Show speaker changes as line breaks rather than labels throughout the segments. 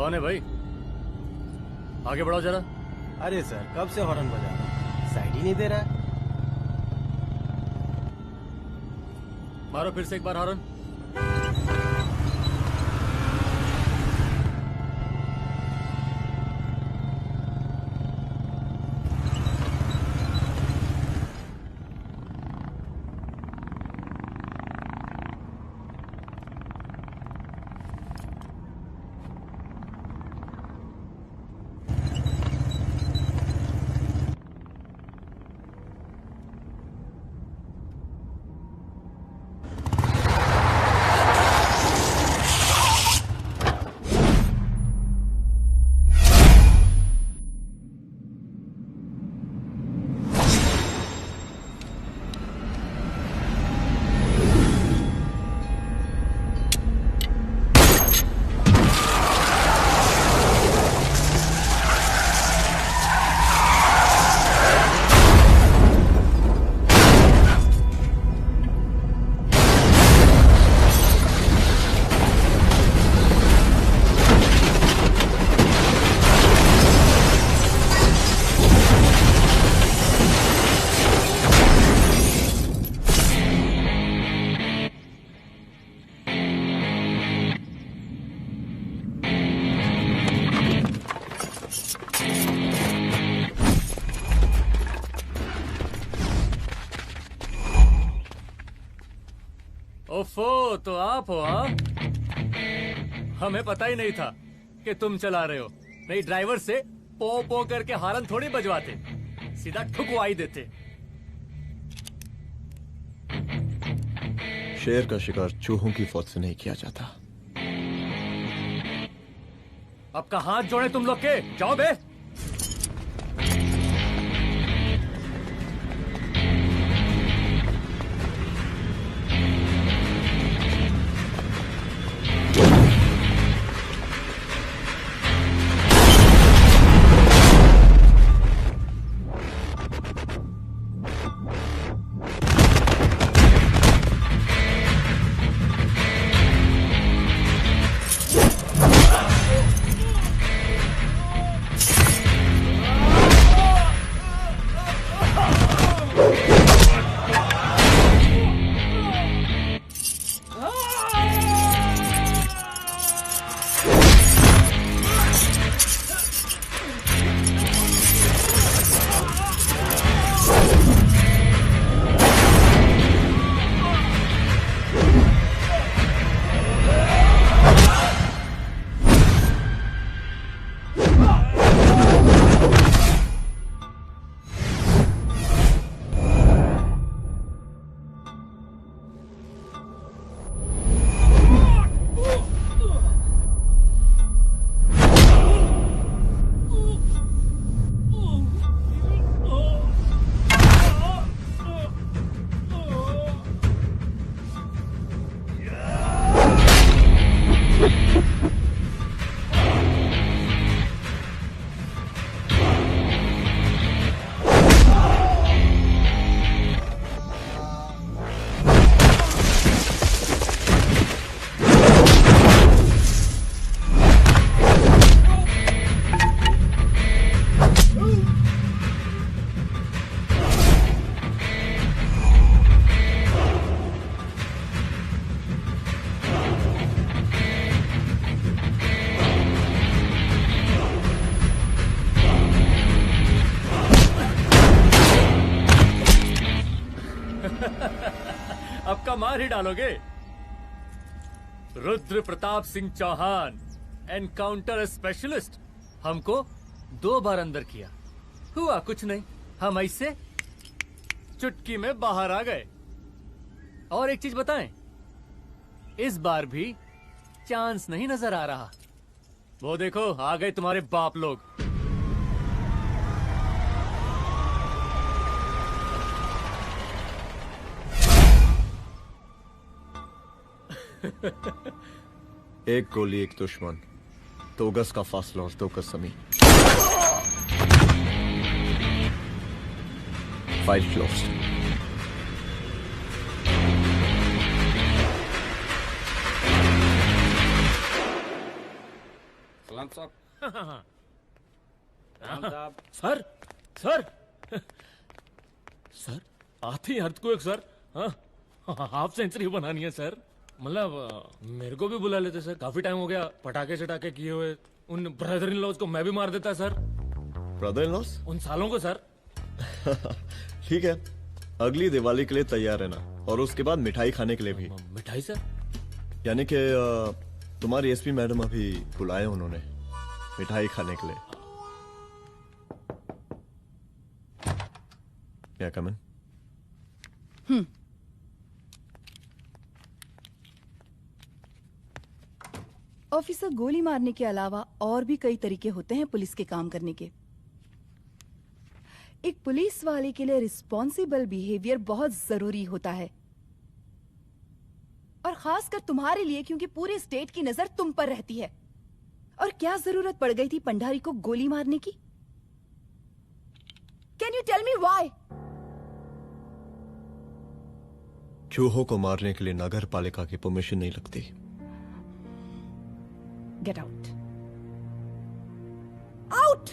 कौन है भाई? आगे बढ़ाओ जरा।
अरे सर, कब से हॉर्न बजा रहा हूं, साइड ही नहीं दे रहा है।
मारो फिर से एक बार हॉर्न। ओफो, तो आप हो? हाँ, हमें पता ही नहीं था कि तुम चला रहे हो। नहीं, ड्राइवर से पो पो करके हॉर्न थोड़ी बजवाते, सीधा ठुकवाई देते।
शेर का शिकार चूहों की फौज से नहीं किया जाता।
अब का हाथ जोड़े तुम लोग के, जाओ बे। अब का मार ही डालोगे? रुद्र प्रताप सिंह चौहान, एनकाउंटर स्पेशलिस्ट, हमको 2 बार अंदर किया, हुआ कुछ नहीं। हम ऐसे चुटकी में बाहर आ गए। और एक चीज बताएं, इस बार भी चांस नहीं नजर आ रहा। वो देखो, आ गए तुम्हारे बाप लोग।
एक गोली, एक दुश्मन, 2 गज का फासला और 2 गज जमीन। File closed.
साहब।
सर सर सर आते ही अर्थक्वेक सर। हाँ, हाफ सेंचुरी बनानी है सर। मतलब मेरे को भी बुला लेते सर, काफी टाइम हो गया पटाखे चटाखे किए हुए। उन ब्रदर इन लॉज को मैं भी मार देता सर,
ब्रदर इन लॉस?
उन सालों को सर।
ठीक है, अगली दिवाली के लिए तैयार रहना, और उसके बाद मिठाई खाने के लिए भी।
मिठाई सर?
यानी कि तुम्हारी एसपी मैडम अभी बुलाए उन्होंने मिठाई खाने के लिए। क्या कमन?
ऑफिसर, गोली मारने के अलावा और भी कई तरीके होते हैं पुलिस के काम करने के। एक पुलिस वाले के लिए रिस्पॉन्सिबल बिहेवियर बहुत जरूरी होता है, और खासकर तुम्हारे लिए, क्योंकि पूरे स्टेट की नजर तुम पर रहती है। और क्या जरूरत पड़ गई थी पंडारी को गोली मारने की? Can you tell me why?
चूहों को मारने के लिए नगर पालिका की परमिशन नहीं लगती।
Get out, out.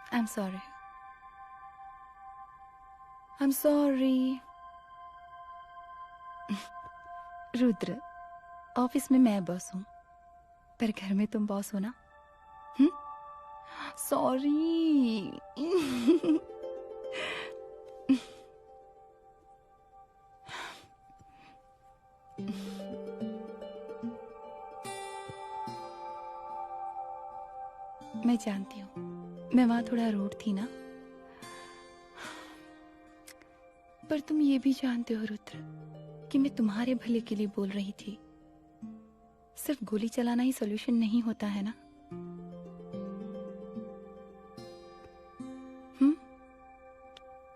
I'm sorry. I'm sorry. Rudra, office में मैं बॉस हूँ, पर घर में तुम बॉस हो ना? सॉरी। मैं जानती हूँ, मैं वहां थोड़ा रूड थी ना, पर तुम ये भी जानते हो रुद्र कि मैं तुम्हारे भले के लिए बोल रही थी। सिर्फ गोली चलाना ही सॉल्यूशन नहीं होता है ना।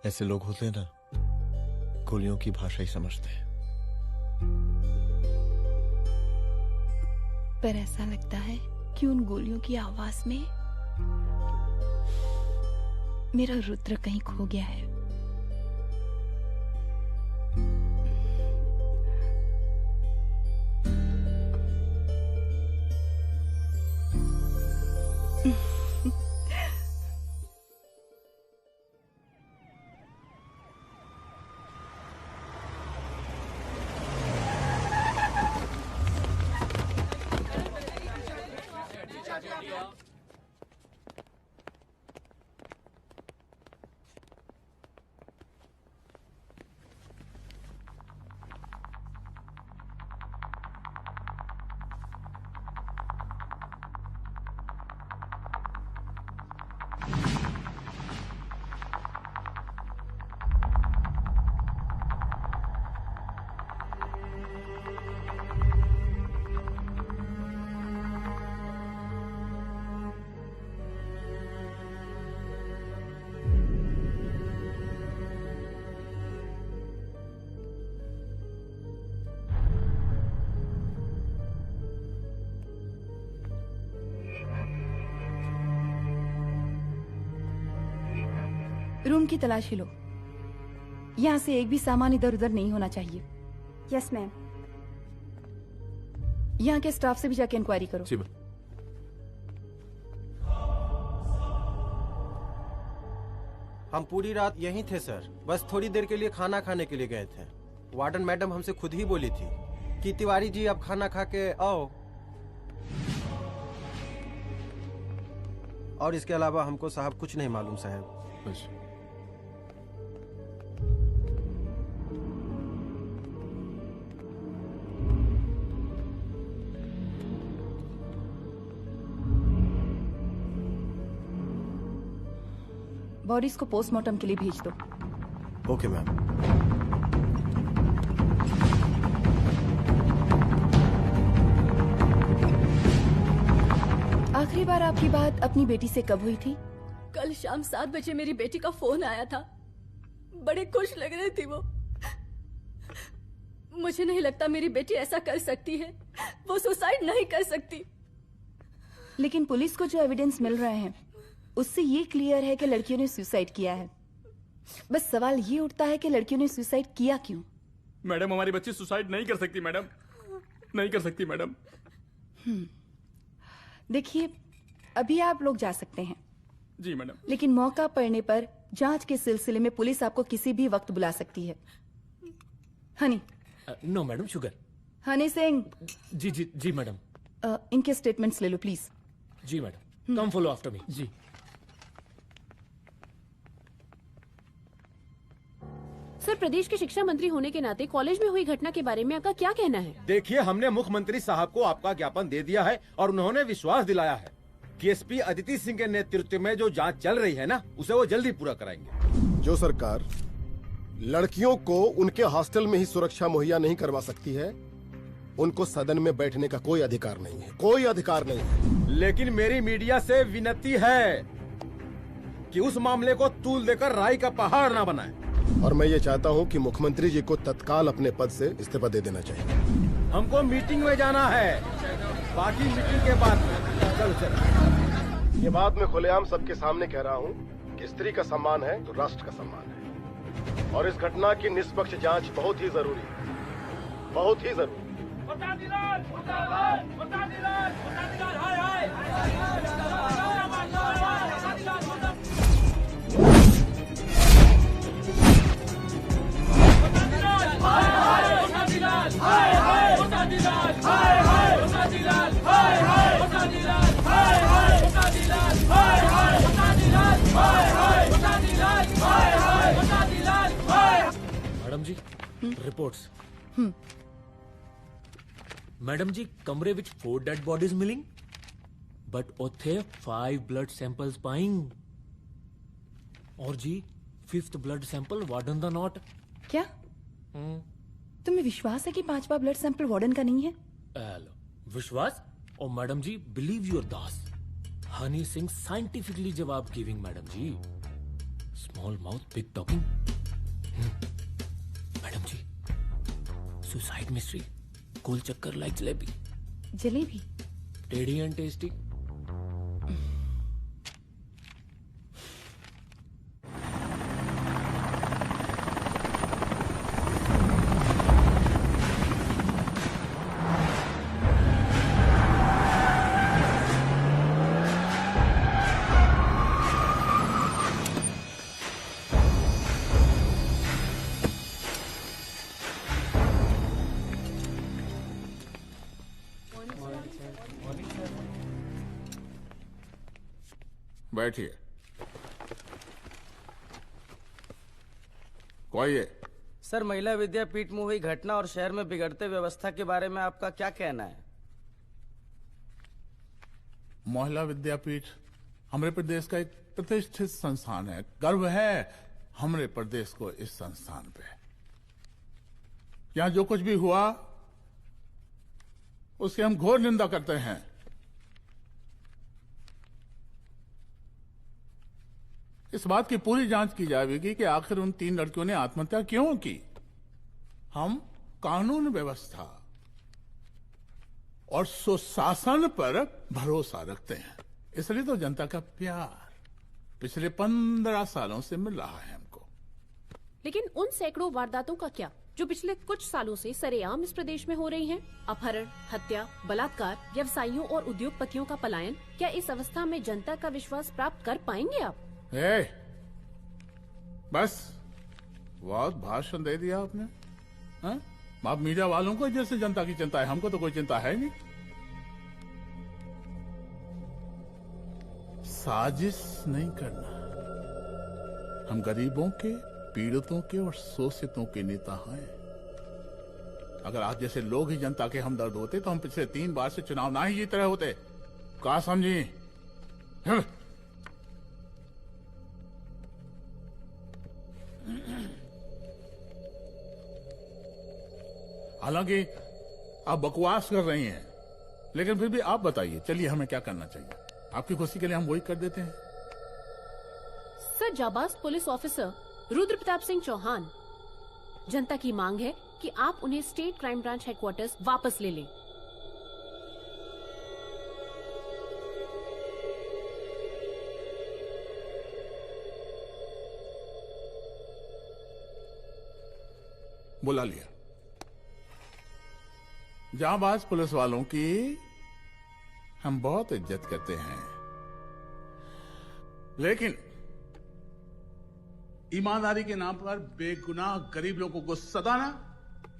ऐसे लोग होते हैं ना, गोलियों की भाषा ही समझते हैं।
पर ऐसा लगता है कि उन गोलियों की आवाज में मेरा रुद्र कहीं खो गया है। रूम की तलाशी लो। यहाँ से एक भी सामान इधर उधर नहीं होना चाहिए।
Yes ma'am.
यहाँ के स्टाफ से भी जाके इंक्वायरी करो।
जी मैम।
हम पूरी रात यहीं थे सर, बस थोड़ी देर के लिए खाना खाने के लिए गए थे। वार्डन मैडम हमसे खुद ही बोली थी कि तिवारी जी अब खाना खा के आओ, और इसके अलावा हमको साहब कुछ नहीं मालूम साहब।
बस।
बॉडीज को पोस्टमार्टम के लिए भेज दो।
Okay ma'am.
आखिरी बार आपकी बात अपनी बेटी से कब हुई थी?
कल शाम 7 बजे मेरी बेटी का फोन आया था। बड़ी खुश लग रही थी वो। मुझे नहीं लगता मेरी बेटी ऐसा कर सकती है। वो सुसाइड नहीं कर सकती।
लेकिन पुलिस को जो एविडेंस मिल रहे हैं उससे ये क्लियर है कि लड़कियों ने सुसाइड किया है। बस सवाल ये उठता है कि लड़कियों ने सुसाइड किया क्यों?
मैडम हमारी बच्ची सुसाइड नहीं कर सकती मैडम, नहीं कर सकती मैडम।
देखिए, अभी आप लोग जा सकते हैं।
जी मैडम।
लेकिन मौका पड़ने पर जांच के सिलसिले में पुलिस आपको किसी भी वक्त बुला सकती है। Honey.
No madam, sugar.
Honey Singh.
जी जी जी मैडम।
इनके स्टेटमेंट्स ले लो प्लीज।
जी madam, come follow after me. जी।
सर, प्रदेश के शिक्षा मंत्री होने के नाते कॉलेज में हुई घटना के बारे में आपका क्या कहना है?
देखिए, हमने मुख्यमंत्री साहब को आपका ज्ञापन दे दिया है और उन्होंने विश्वास दिलाया है कि एसपी अदिति सिंह के नेतृत्व में जो जांच चल रही है ना, उसे वो जल्दी पूरा कराएंगे।
जो सरकार लड़कियों को उनके हॉस्टल में ही सुरक्षा मुहैया नहीं करवा सकती है, उनको सदन में बैठने का कोई अधिकार नहीं है, कोई अधिकार नहीं है।
लेकिन मेरी मीडिया से विनती है कि उस मामले को तूल देकर राई का पहाड़ ना बनाए।
और मैं ये चाहता हूँ कि मुख्यमंत्री जी को तत्काल अपने पद से इस्तीफा दे देना चाहिए।
हमको मीटिंग में जाना है, बाकी मीटिंग के बाद। चलो चलो।
ये बात मैं खुलेआम सबके सामने कह रहा हूँ कि स्त्री का सम्मान है तो राष्ट्र का सम्मान है, और इस घटना की निष्पक्ष जांच बहुत ही जरूरी है, बहुत ही जरूरी।
मैडम जी, रिपोर्ट्स। मैडम जी, कमरे विच 4 डेड बॉडीज मिलिंग, बट उथे 5 ब्लड सैंपल्स पाइंग। और जी 5th ब्लड सैंपल वार्डन दा नॉट।
क्या तुम्हें विश्वास है कि 5वां ब्लड सैंपल वार्डन का नहीं है?
विश्वास? और मैडम जी, बिलीव योर दास। हनी सिंह साइंटिफिकली जवाब गिविंग मैडम जी। Small mouth big talking. Madam जी, सुसाइड मिस्ट्री, गोल चक्कर लाइक जलेबी।
जलेबी
टेढ़ी एंड टेस्टी।
बैठिए। कोई है?
सर, महिला विद्यापीठ में हुई घटना और शहर में बिगड़ते व्यवस्था के बारे में आपका क्या कहना है?
महिला विद्यापीठ हमारे प्रदेश का एक प्रतिष्ठित संस्थान है। गर्व है हमारे प्रदेश को इस संस्थान पे। यहाँ जो कुछ भी हुआ उसकी हम घोर निंदा करते हैं। इस बात की पूरी जांच की जाएगी कि आखिर उन 3 लड़कियों ने आत्महत्या क्यों की। हम कानून व्यवस्था और सुशासन पर भरोसा रखते हैं, इसलिए तो जनता का प्यार। पिछले 15 सालों से मिल रहा है हमको।
लेकिन उन सैकड़ों वारदातों का क्या जो पिछले कुछ सालों से सरेआम इस प्रदेश में हो रही हैं? अपहरण, हत्या, बलात्कार, व्यवसायियों और उद्योगपतियों का पलायन। क्या इस अवस्था में जनता का विश्वास प्राप्त कर पाएंगे आप?
बस बहुत भाषण दे दिया आपने। हाँ? आप मीडिया वालों को जैसे जनता की चिंता है, हमको तो कोई चिंता है नहीं। साजिश नहीं करना। हम गरीबों के, पीड़ितों के और शोषितों के नेता हैं। अगर आप जैसे लोग ही जनता के हमदर्द होते तो हम पिछले 3 बार से चुनाव ना ही जीत रहे होते। क्या समझी? हालांकि आप बकवास कर रही हैं, लेकिन फिर भी आप बताइए, चलिए हमें क्या करना चाहिए? आपकी खुशी के लिए हम वही कर देते हैं।
सर, जाबाज पुलिस ऑफिसर रुद्र प्रताप सिंह चौहान, जनता की मांग है कि आप उन्हें स्टेट क्राइम ब्रांच हेडक्वार्टर्स वापस ले लें।
बुला लिया। जाबाज पुलिस वालों की हम बहुत इज्जत करते हैं, लेकिन ईमानदारी के नाम पर बेगुनाह गरीब लोगों को सताना,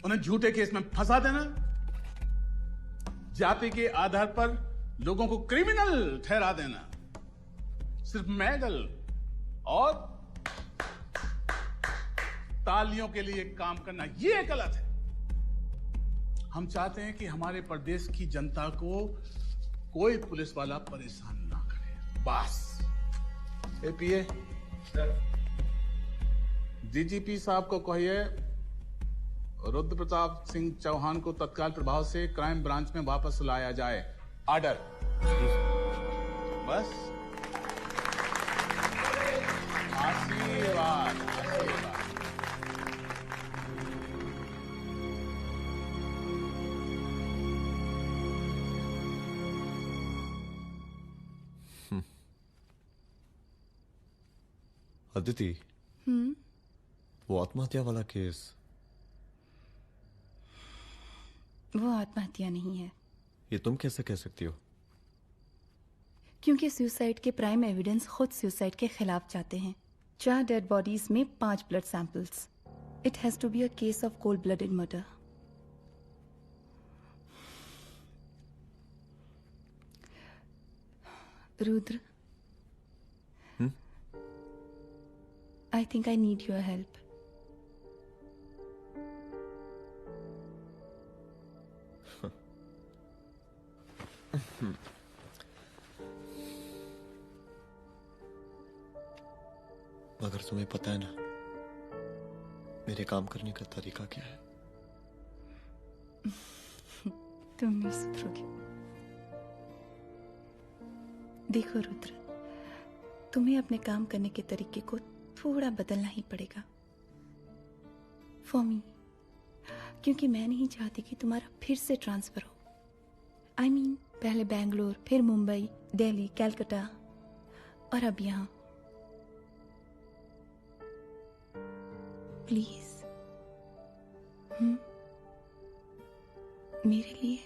उन्हें झूठे केस में फंसा देना, जाति के आधार पर लोगों को क्रिमिनल ठहरा देना, सिर्फ मेडल और तालियों के लिए काम करना, ये गलत है। हम चाहते हैं कि हमारे प्रदेश की जनता को कोई पुलिस वाला परेशान ना करे, बस। एपीए डीजीपी साहब को कहिए रुद्र प्रताप सिंह चौहान को तत्काल प्रभाव से क्राइम ब्रांच में वापस लाया जाए। ऑर्डर। बस। आशीर्वाद, आशीर्वाद।
अदिति, वो आत्महत्या वाला केस,
वो आत्महत्या नहीं है।
ये तुम कैसे कह सकती हो?
क्योंकि सुसाइड के प्राइम एविडेंस खुद सुसाइड के खिलाफ जाते हैं। 4 डेड बॉडीज में 5 blood samples. It has to be a case of cold blooded murder. Rudra, I think I need your help.
मगर तुम्हें पता है ना मेरे काम करने का तरीका क्या है?
तुम नहीं सुधरोगे। देखो रुद्र, तुम्हें अपने काम करने के तरीके को थोड़ा बदलना ही पड़ेगा फॉर मी, क्योंकि मैं नहीं चाहती कि तुम्हारा फिर से ट्रांसफर हो। I mean, पहले बैंगलोर, फिर मुंबई, दिल्ली, कलकत्ता और अब यहां। प्लीज मेरे लिए।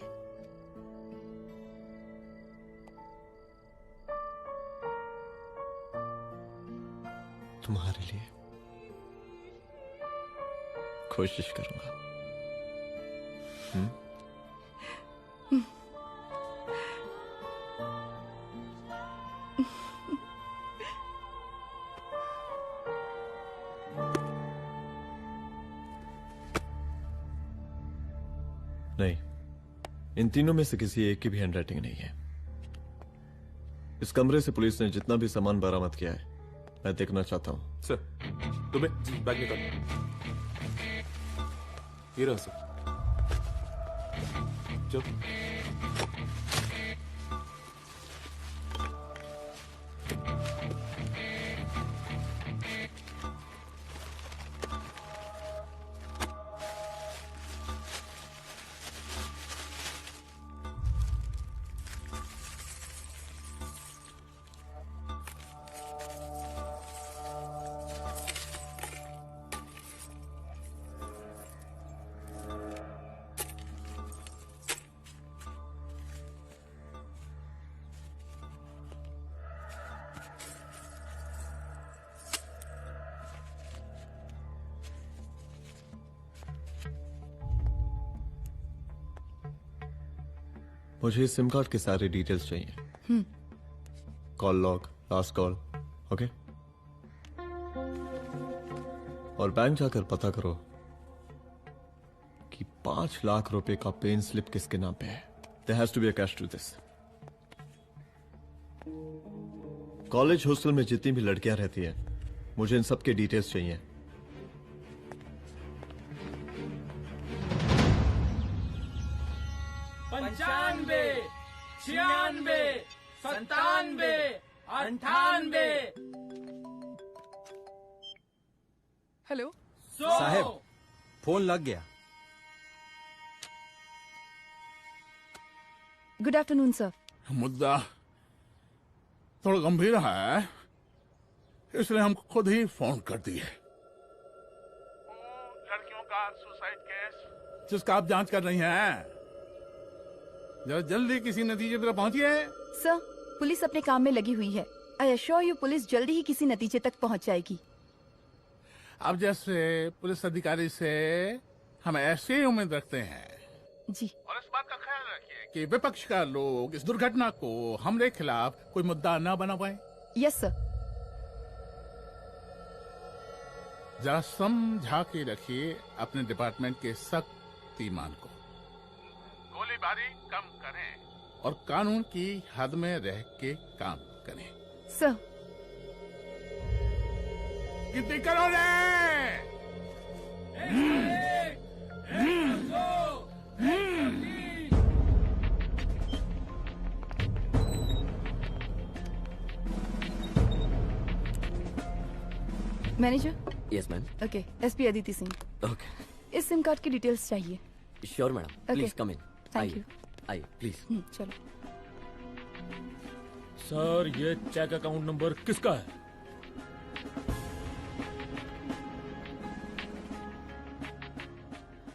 तुम्हारे लिए कोशिश करूंगा। नहीं, इन तीनों में से किसी एक की भी हैंडराइटिंग नहीं है। इस कमरे से पुलिस ने जितना भी सामान बरामद किया है मैं देखना चाहता हूं।
सर, तुम्हें बैग निकाल। ये रहा सर। चल।
मुझे इस सिम कार्ड के सारे डिटेल्स चाहिए। Call log, last call, okay? और बैंक जाकर पता करो कि 5 लाख रुपए का पेन स्लिप किसके नाम पे है। There has to be a cash to this. College hostel में जितनी भी लड़कियां रहती हैं, मुझे इन सब के डिटेल्स चाहिए।
पंचानवे, 96, 97, 98।
हेलो
साहब, फोन लग गया।
Good afternoon sir.
मुद्दा थोड़ा गंभीर है, इसलिए हम खुद ही फोन कर दिए। लड़कियों का सुसाइड केस जिसका आप जांच कर रही हैं, जरा जल्दी किसी नतीजे पर पहुंचिए।
सर, पुलिस अपने काम में लगी हुई है। आई एश्योर यू पुलिस जल्दी ही किसी नतीजे तक पहुंच जाएगी।
अब जैसे पुलिस अधिकारी से हम ऐसे ही उम्मीद रखते हैं
जी।
और इस बात का ख्याल रखिए कि विपक्ष का लोग इस दुर्घटना को हमरे खिलाफ कोई मुद्दा न बना पाए।
Yes sir.
जरा समझा के रखिए अपने डिपार्टमेंट के शक्तिमान को। गोलीबारी कम करें और कानून की हद में रह के काम करें।
सर।
कितनी करो रे?
Manager.
Yes ma'am.
Okay, SP Aditi Singh.
Okay,
इस सिम कार्ड की डिटेल्स चाहिए।
Sure madam, please come in.
Thank you.
आइए प्लीज।
चलो।
सर, ये चेक अकाउंट नंबर किसका है?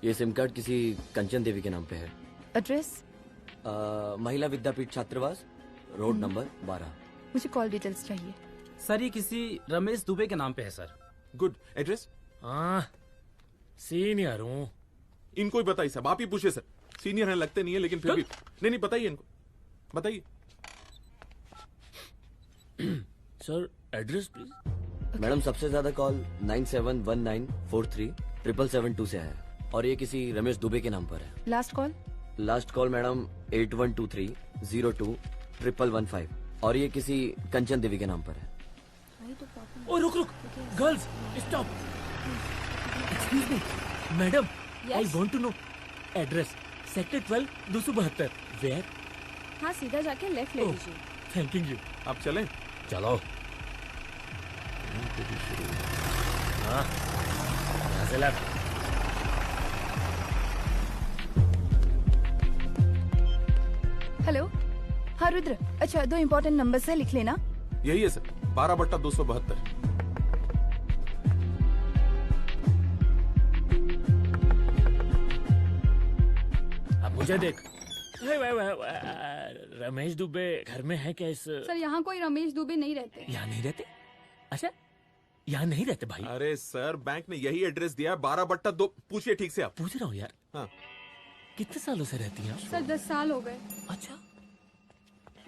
ये सिम कार्ड किसी कंचन देवी के नाम पे है।
एड्रेस?
महिला विद्यापीठ छात्रावास, रोड नंबर 12।
मुझे कॉल डिटेल्स चाहिए।
सर, ये किसी रमेश दुबे के नाम पे है सर।
गुड। एड्रेस?
हाँ, सीनियर हूँ।
इनको ही बताइए साहब, आप ही पूछे सर। सीनियर है लगते नहीं है, लेकिन फिर भी नहीं बताइए इनको, बताइए।
Sir, address please.
मैडम, सबसे ज्यादा कॉल 9719437772 से है और ये किसी रमेश दुबे के नाम पर है।
Last call?
Last call madam 8123021115 और ये किसी कंचन देवी के नाम पर है।
ओ रुक, girls stop. Excuse me madam, I want to know address. Sector 12 272। Where?
हाँ, सीधा जाके लेफ्ट ले लीजिए।
Thank you.
आप चलें?
चलो। हाँ, यहाँ से लेफ्ट।
हेलो। हाँ रुद्र, अच्छा 2 इम्पोर्टेंट नंबर्स है, लिख लेना।
यही है सर, 12/272।
अब मुझे देख। रमेश दुबे घर में है क्या? इस
सर, यहाँ कोई रमेश दुबे नहीं रहते।
यहाँ नहीं रहते? अच्छा, यहाँ नहीं रहते भाई।
अरे सर, बैंक ने यही एड्रेस दिया है, 12/2। पूछिए ठीक से आप।
पूछ रहा हूँ यार।
हाँ।
कितने सालों से रहती हैं?
सर, 10 साल हो गए।
अच्छा,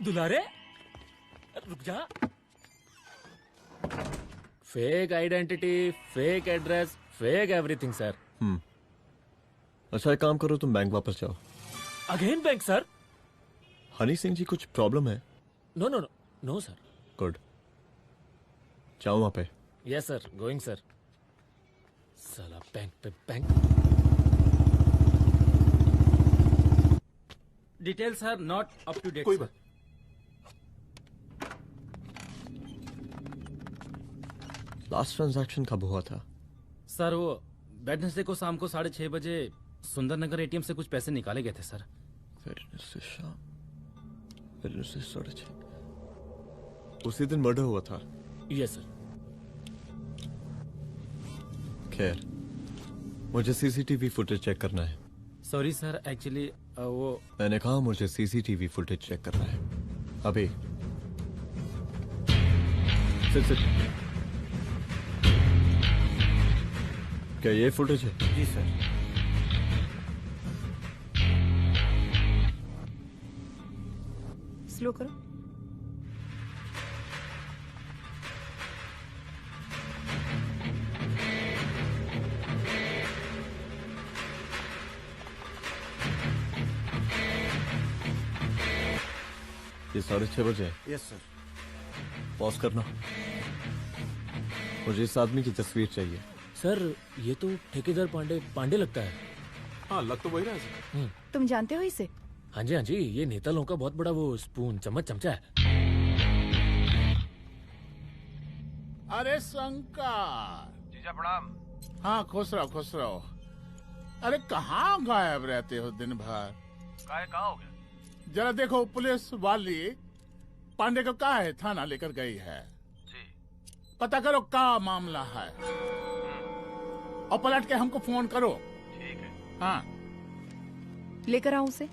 दुलारे रुक जा। Fake identity, fake address, fake everything sir.
अच्छा, एक काम करो, तुम बैंक वापस जाओ।
Again bank sir?
Honey Singh जी, कुछ प्रॉब्लम है?
No no no no sir.
Good, जाओ वहां पे।
Yes sir, going sir. साला बैंक पे bank.
Details are not up to date.
कोई बात।
लास्ट ट्रांजैक्शन कब हुआ था?
सर, वो वेडनेसडे को शाम को 6:30 बजे सुंदरनगर एटीएम से कुछ पैसे निकाले गए थे सर।
वेडनेसडे शाम, वेडनेसडे 6:30। उसी दिन मर्डर हुआ था?
Yes sir.
खैर, मुझे सीसीटीवी फुटेज चेक करना है।
सॉरी सर, एक्चुअली वो
मैंने कहा मुझे सीसीटीवी फुटेज चेक करना है अभी। सिट। क्या ये फुटेज है?
जी सर।
स्लो करो।
ये 6:30 बजे है।
Yes sir.
पॉज करना। मुझे इस आदमी की तस्वीर चाहिए।
सर ये तो ठेकेदार पांडे लगता है।
हाँ लग तो वही रहा है सर।
तुम जानते हो इसे?
हाँ जी ये नेता लोगों का बहुत बड़ा वो स्पून चमचा है।
अरे शंकर।
जीजा प्रणाम।
हाँ खुश रहो। अरे कहाँ गायब रहते हो दिन भर?
कहाँ हो गया?
जरा देखो पुलिस वाली पांडे को कहा है थाना लेकर गई है।
जी।
पता करो क्या मामला है और पलट के हमको फोन करो।
ठीक है।
हाँ
लेकर आओ उसे।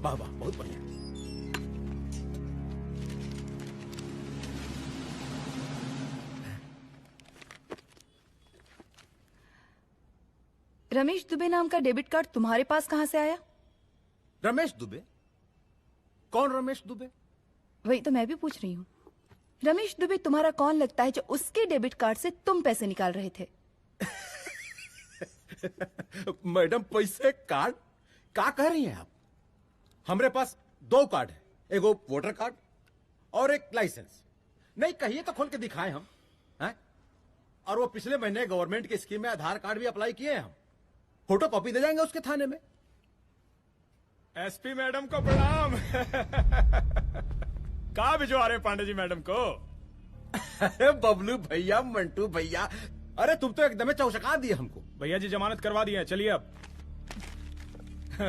वाह वाह बहुत बढ़िया।
रमेश दुबे नाम का डेबिट कार्ड तुम्हारे पास कहाँ से आया?
रमेश दुबे? कौन रमेश दुबे?
वही तो मैं भी पूछ रही हूँ। रमेश दुबे तुम्हारा कौन लगता है जो उसके डेबिट कार्ड से तुम पैसे निकाल रहे थे?
मैडम पैसे कार्ड क्या कह रही हैं आप? हमारे पास 2 कार्ड है, एक वोटर कार्ड और एक लाइसेंस। नहीं कहिए तो खोल के दिखाएं हम हैं? और वो पिछले महीने गवर्नमेंट की स्कीम में आधार कार्ड भी अप्लाई किए हैं हम। फोटो कॉपी दे जाएंगे उसके थाने में।
एसपी मैडम को प्रणाम। कहाँ भिजवा रहे पांडे जी मैडम को?
अरे बबलू भैया, मंटू भैया, अरे तुम तो एकदम चौसका दिए हमको।
भैया जी जमानत करवा दी है, चलिए अब।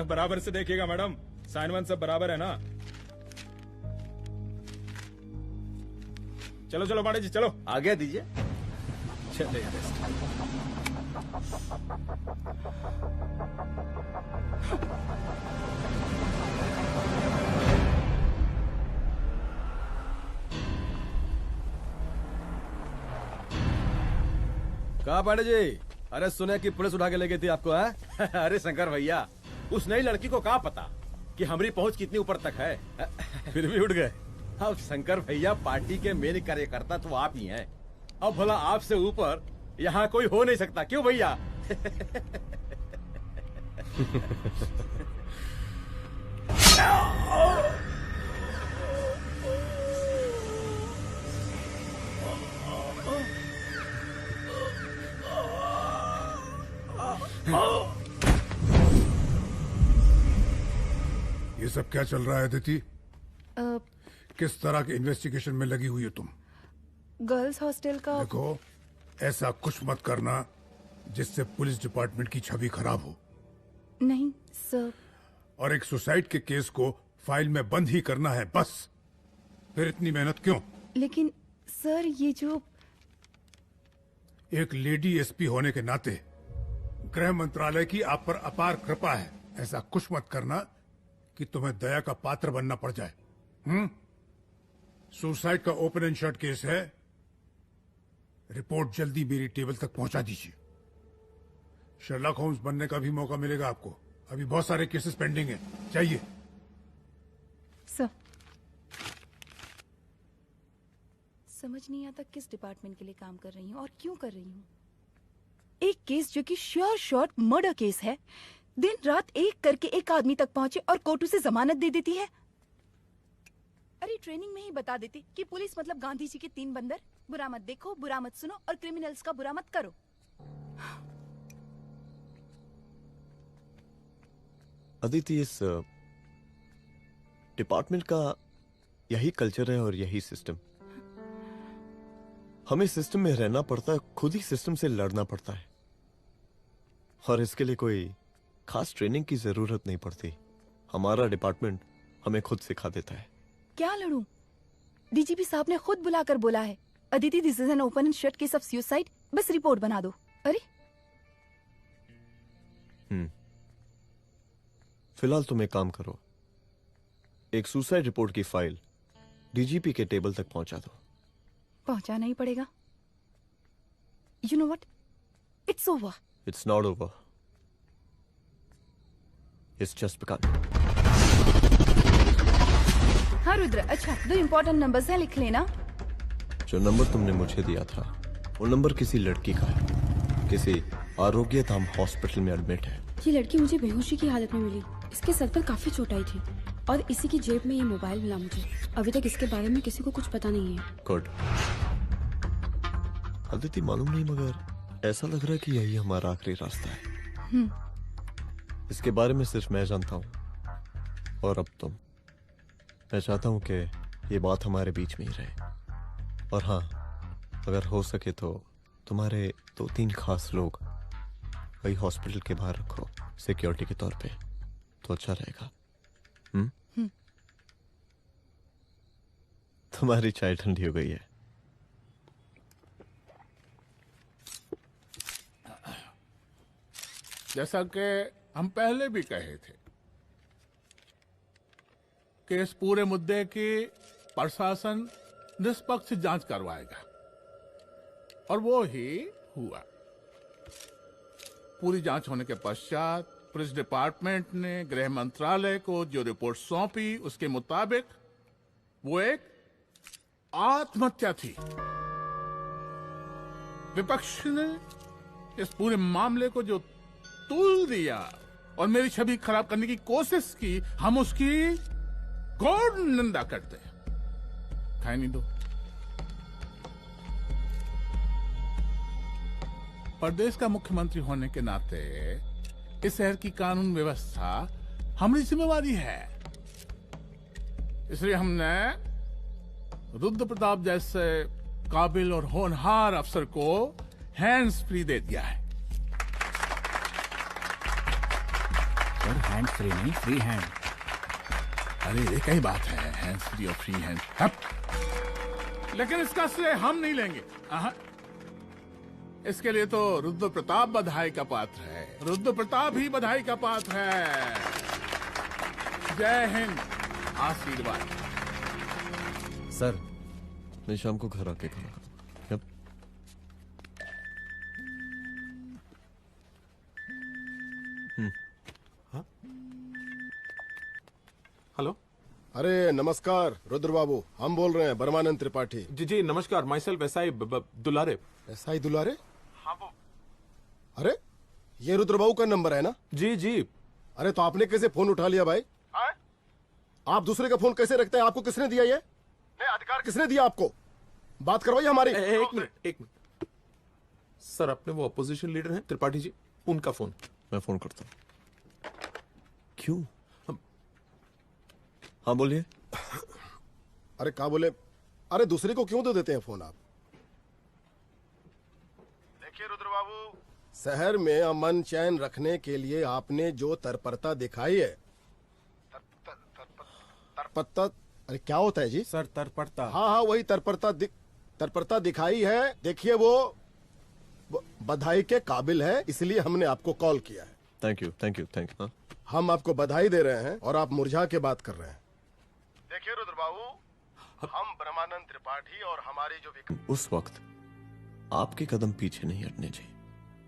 बराबर से देखिएगा मैडम, साइन वाइन सब बराबर है ना? चलो चलो पांडे जी चलो।
आगे दीजिए।
चलिए।
कहा पांडे जी? अरे सुने कि पुलिस उठा के ले गई थी आपको है? अरे शंकर भैया, उस नई लड़की को क्या पता कि हमारी पहुंच कितनी ऊपर तक है। फिर भी उठ गए। अब शंकर भैया पार्टी के मेन कार्यकर्ता तो आप ही हैं। अब भला आपसे ऊपर यहाँ कोई हो नहीं सकता, क्यों भैया?
ये सब क्या चल रहा है अदिति? किस तरह के इन्वेस्टिगेशन में लगी हुई हो तुम?
गर्ल्स हॉस्टल का।
देखो ऐसा कुछ मत करना जिससे पुलिस डिपार्टमेंट की छवि खराब हो।
नहीं सर।
और एक सुसाइड के केस को फाइल में बंद ही करना है बस। फिर इतनी मेहनत क्यों?
लेकिन सर ये जो
एक लेडी एसपी होने के नाते गृह मंत्रालय की आप पर अपार कृपा है। ऐसा कुछ मत करना कि तुम्हें दया का पात्र बनना पड़ जाए। सुसाइड का ओपन एंड शट केस है। रिपोर्ट जल्दी मेरी टेबल तक पहुंचा दीजिए। शर्लॉक होम्स बनने का भी मौका मिलेगा आपको। अभी बहुत सारे केसेस पेंडिंग हैं। चाहिए
सर। समझ नहीं आता किस डिपार्टमेंट के लिए काम कर रही हूँ और क्यों कर रही हूँ। एक केस जो कि श्योर शॉट मर्डर केस है, दिन रात एक करके एक आदमी तक पहुंचे और कोर्ट उसे जमानत दे देती है। अरे ट्रेनिंग में ही बता देती कि पुलिस मतलब गांधी जी के 3 बंदर, बुरा मत देखो, बुरा मत सुनो और क्रिमिनल्स का बुरा मत करो।
अदिति, इस डिपार्टमेंट का यही कल्चर है और यही सिस्टम। हमें सिस्टम में रहना पड़ता है, खुद ही सिस्टम से लड़ना पड़ता है, और इसके लिए कोई खास ट्रेनिंग की जरूरत नहीं पड़ती। हमारा डिपार्टमेंट हमें खुद सिखा देता है।
क्या लड़ूं? डीजीपी साहब ने खुद बुलाकर बोला है, Aditi this is an open and shut case of suicide, बस रिपोर्ट बना दो। अरे
फिलहाल तुम एक काम करो, एक सुसाइड रिपोर्ट की फाइल डीजीपी के टेबल तक पहुंचा दो।
पहुंचाना ही पड़ेगा। You know what, it's over.
It's not over. It's just begun.
हाँ रुद्र, अच्छा 2 इम्पोर्टेंट नंबर्स हैं, लिख लेना।
जो नंबर तुमने मुझे दिया था वो नंबर किसी लड़की का है, किसी आरोग्य धाम हॉस्पिटल में एडमिट है।
ये लड़की मुझे बेहोशी की हालत में मिली। इसके सर पर काफी चोट आई थी और इसी की जेब में ये मोबाइल मिला मुझे। अभी तक इसके बारे में किसी को कुछ पता नहीं है।
गुड। अदिति मालूम नहीं, मगर ऐसा लग रहा है कि यही हमारा आखिरी रास्ता है। इसके बारे में सिर्फ मैं जानता हूँ और अब तुम। मैं चाहता हूँ कि ये बात हमारे बीच में ही रहे। और हाँ, अगर हो सके तो तुम्हारे 2-3 खास लोग वही हॉस्पिटल के बाहर रखो सिक्योरिटी के तौर पे, तो अच्छा रहेगा। तुम्हारी चाय ठंडी हो गई है।
जैसा कि हम पहले भी कहे थे कि इस पूरे मुद्दे की प्रशासन निष्पक्ष जांच करवाएगा, और वो ही हुआ। पूरी जांच होने के पश्चात पुलिस डिपार्टमेंट ने गृह मंत्रालय को जो रिपोर्ट सौंपी उसके मुताबिक वो एक आत्महत्या थी। विपक्ष ने इस पूरे मामले को जो तूल दिया और मेरी छवि खराब करने की कोशिश की, हम उसकी घोर निंदा करते हैं। खाए नहीं दो। प्रदेश का मुख्यमंत्री होने के नाते इस शहर की कानून व्यवस्था हमारी जिम्मेवारी है। इसलिए हमने रुद्र प्रताप जैसे काबिल और होनहार अफसर को हैंड्स फ्री दे दिया है।
सर हैंड फ्री नहीं, फ्री हैंड।
अरे एक ही बात है, हैंड्स फ्री और फ्री हैंड। लेकिन इसका श्रेय हम नहीं लेंगे। इसके लिए तो रुद्र प्रताप बधाई का पात्र है। रुद्र प्रताप ही बधाई का पात्र है। जय हिंद। आशीर्वाद।
सर, मैं शाम को घर आके खाना खाऊंगा।
हेलो।
अरे नमस्कार रुद्र बाबू, हम बोल रहे हैं परमानंद त्रिपाठी।
जी जी नमस्कार। My self SI Dulare.
SI दुलारे? हाँ वो। अरे ये रुद्र बाबू का नंबर है ना?
जी जी।
अरे तो आपने कैसे फोन उठा लिया भाई? आप दूसरे का फोन कैसे रखते हैं? आपको किसने दिया ये? अधिकार किसने दिया आपको? बात करवाइए हमारी।
एक मिनट। सर अपने वो अपोजिशन लीडर हैं त्रिपाठी जी, उनका फोन।
मैं फोन करता हूँ। क्यों? हाँ बोलिए।
अरे क्या बोले? अरे दूसरे को क्यों दे देते हैं फोन आप? देखिए रुद्र बाबू, शहर में अमन चैन रखने के लिए आपने जो तत्परता दिखाई है। तत्परता? अरे क्या होता है जी?
सर तत्परता।
हाँ हाँ वही तत्परता दिखाई है। देखिए वो बधाई के काबिल है, इसलिए हमने आपको कॉल किया है।
Thank you.
हम आपको बधाई दे रहे हैं और आप मुरझा के बात कर रहे हैं। देखिए रुद्र बाबू, हम ब्रह्मानंद त्रिपाठी और हमारी जो
उस वक्त आपके कदम पीछे नहीं हटने चाहिए।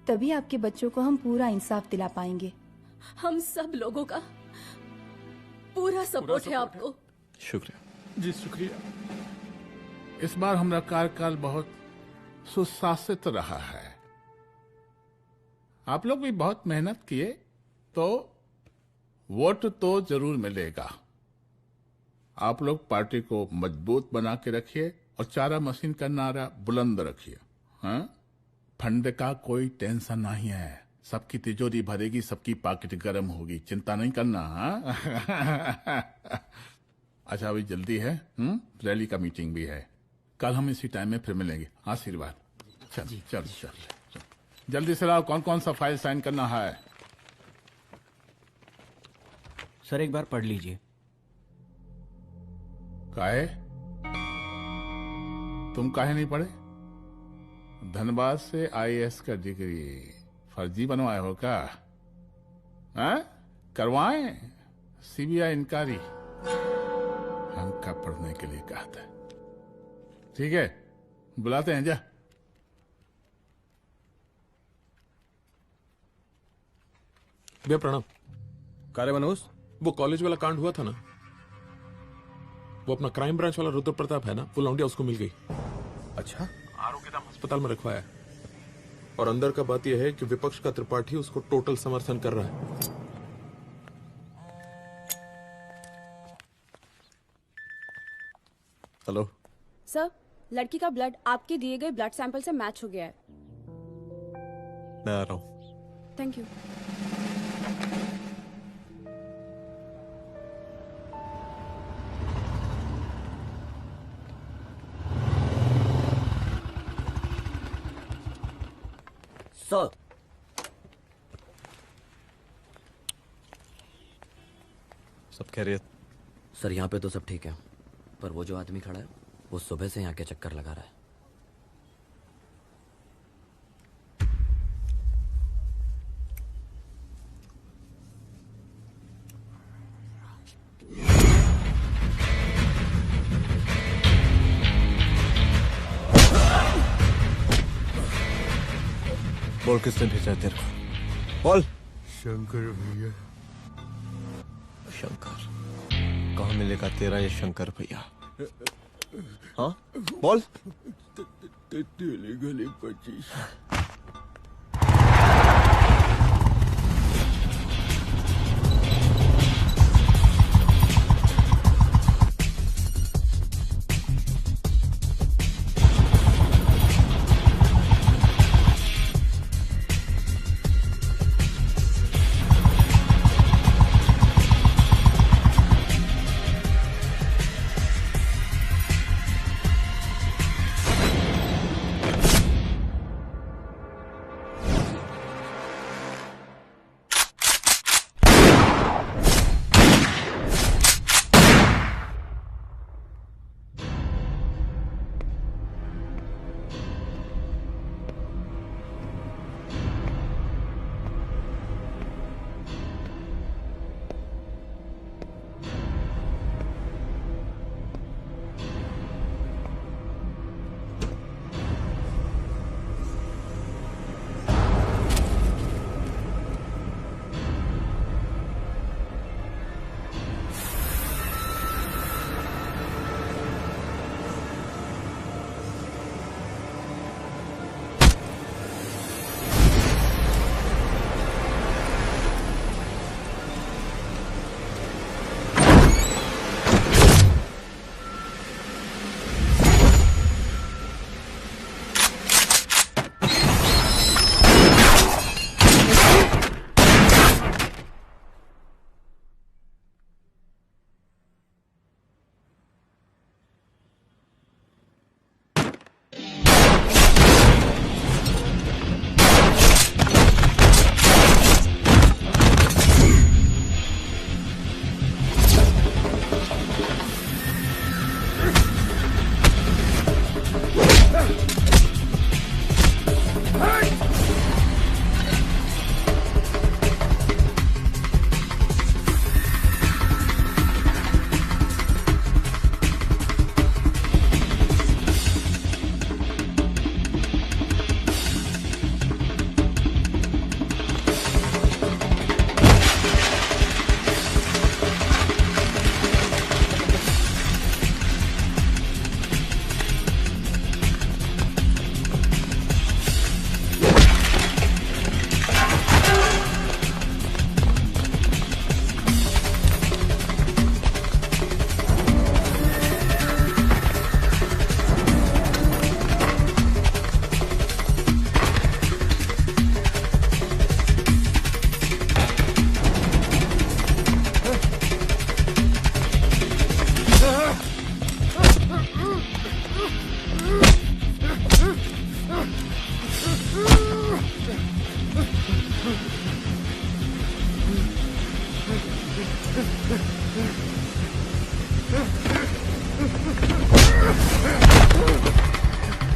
तभी आपके बच्चों को हम पूरा इंसाफ दिला पाएंगे।
हम सब लोगों का पूरा सपोर्ट है आपको।
शुक्रिया
जी, शुक्रिया। इस बार हमारा कार्यकाल बहुत सुशासित रहा है। आप लोग भी बहुत मेहनत किए, तो वोट तो जरूर मिलेगा। आप लोग पार्टी को मजबूत बना के रखिए और चारा मशीन का नारा बुलंद रखिए। हाँ, फंड का कोई टेंशन नहीं है। सबकी तिजोरी भरेगी, सबकी पॉकेट गर्म होगी, चिंता नहीं करना। हाँ? अच्छा अभी जल्दी है, रैली का मीटिंग भी है। कल हम इसी टाइम में फिर मिलेंगे। आशीर्वाद। चल जल्दी से लाओ, कौन कौन सा फाइल साइन करना है?
सर एक बार पढ़ लीजिए।
काहे? तुम काहे नहीं पढ़े? धनबाद से आईएएस का डिग्री फर्जी बनवाए हो क्या? करवाएं सीबीआई इंक्वायरी। हमका पढ़ने के लिए कहा था। ठीक है, बुलाते हैं। जा
भैया प्रणाम।
कार्य मनोज,
वो कॉलेज वाला कांड हुआ था ना, वो अपना क्राइम ब्रांच वाला रुद्र प्रताप है ना, वो लौंडिया उसको मिल गई।
अच्छा।
आरोग्य धाम अस्पताल में रखवाया है। और अंदर का बात यह है कि विपक्ष का त्रिपाठी उसको टोटल समर्थन कर रहा है।
हेलो
सर, लड़की का ब्लड आपके दिए गए ब्लड सैंपल से मैच हो गया है।
मैं आ रहा हूँ।
Thank you.
सर,
सब खैरियत?
सर यहाँ पे तो सब ठीक है, पर वो जो आदमी खड़ा है वो सुबह से यहाँ के चक्कर लगा रहा है।
बोल किसने भेजा है तेरे को? बोल।
शंकर भैया।
शंकर? कहाँ मिलेगा तेरा ये शंकर भैया? हाँ बोल।
गली 25।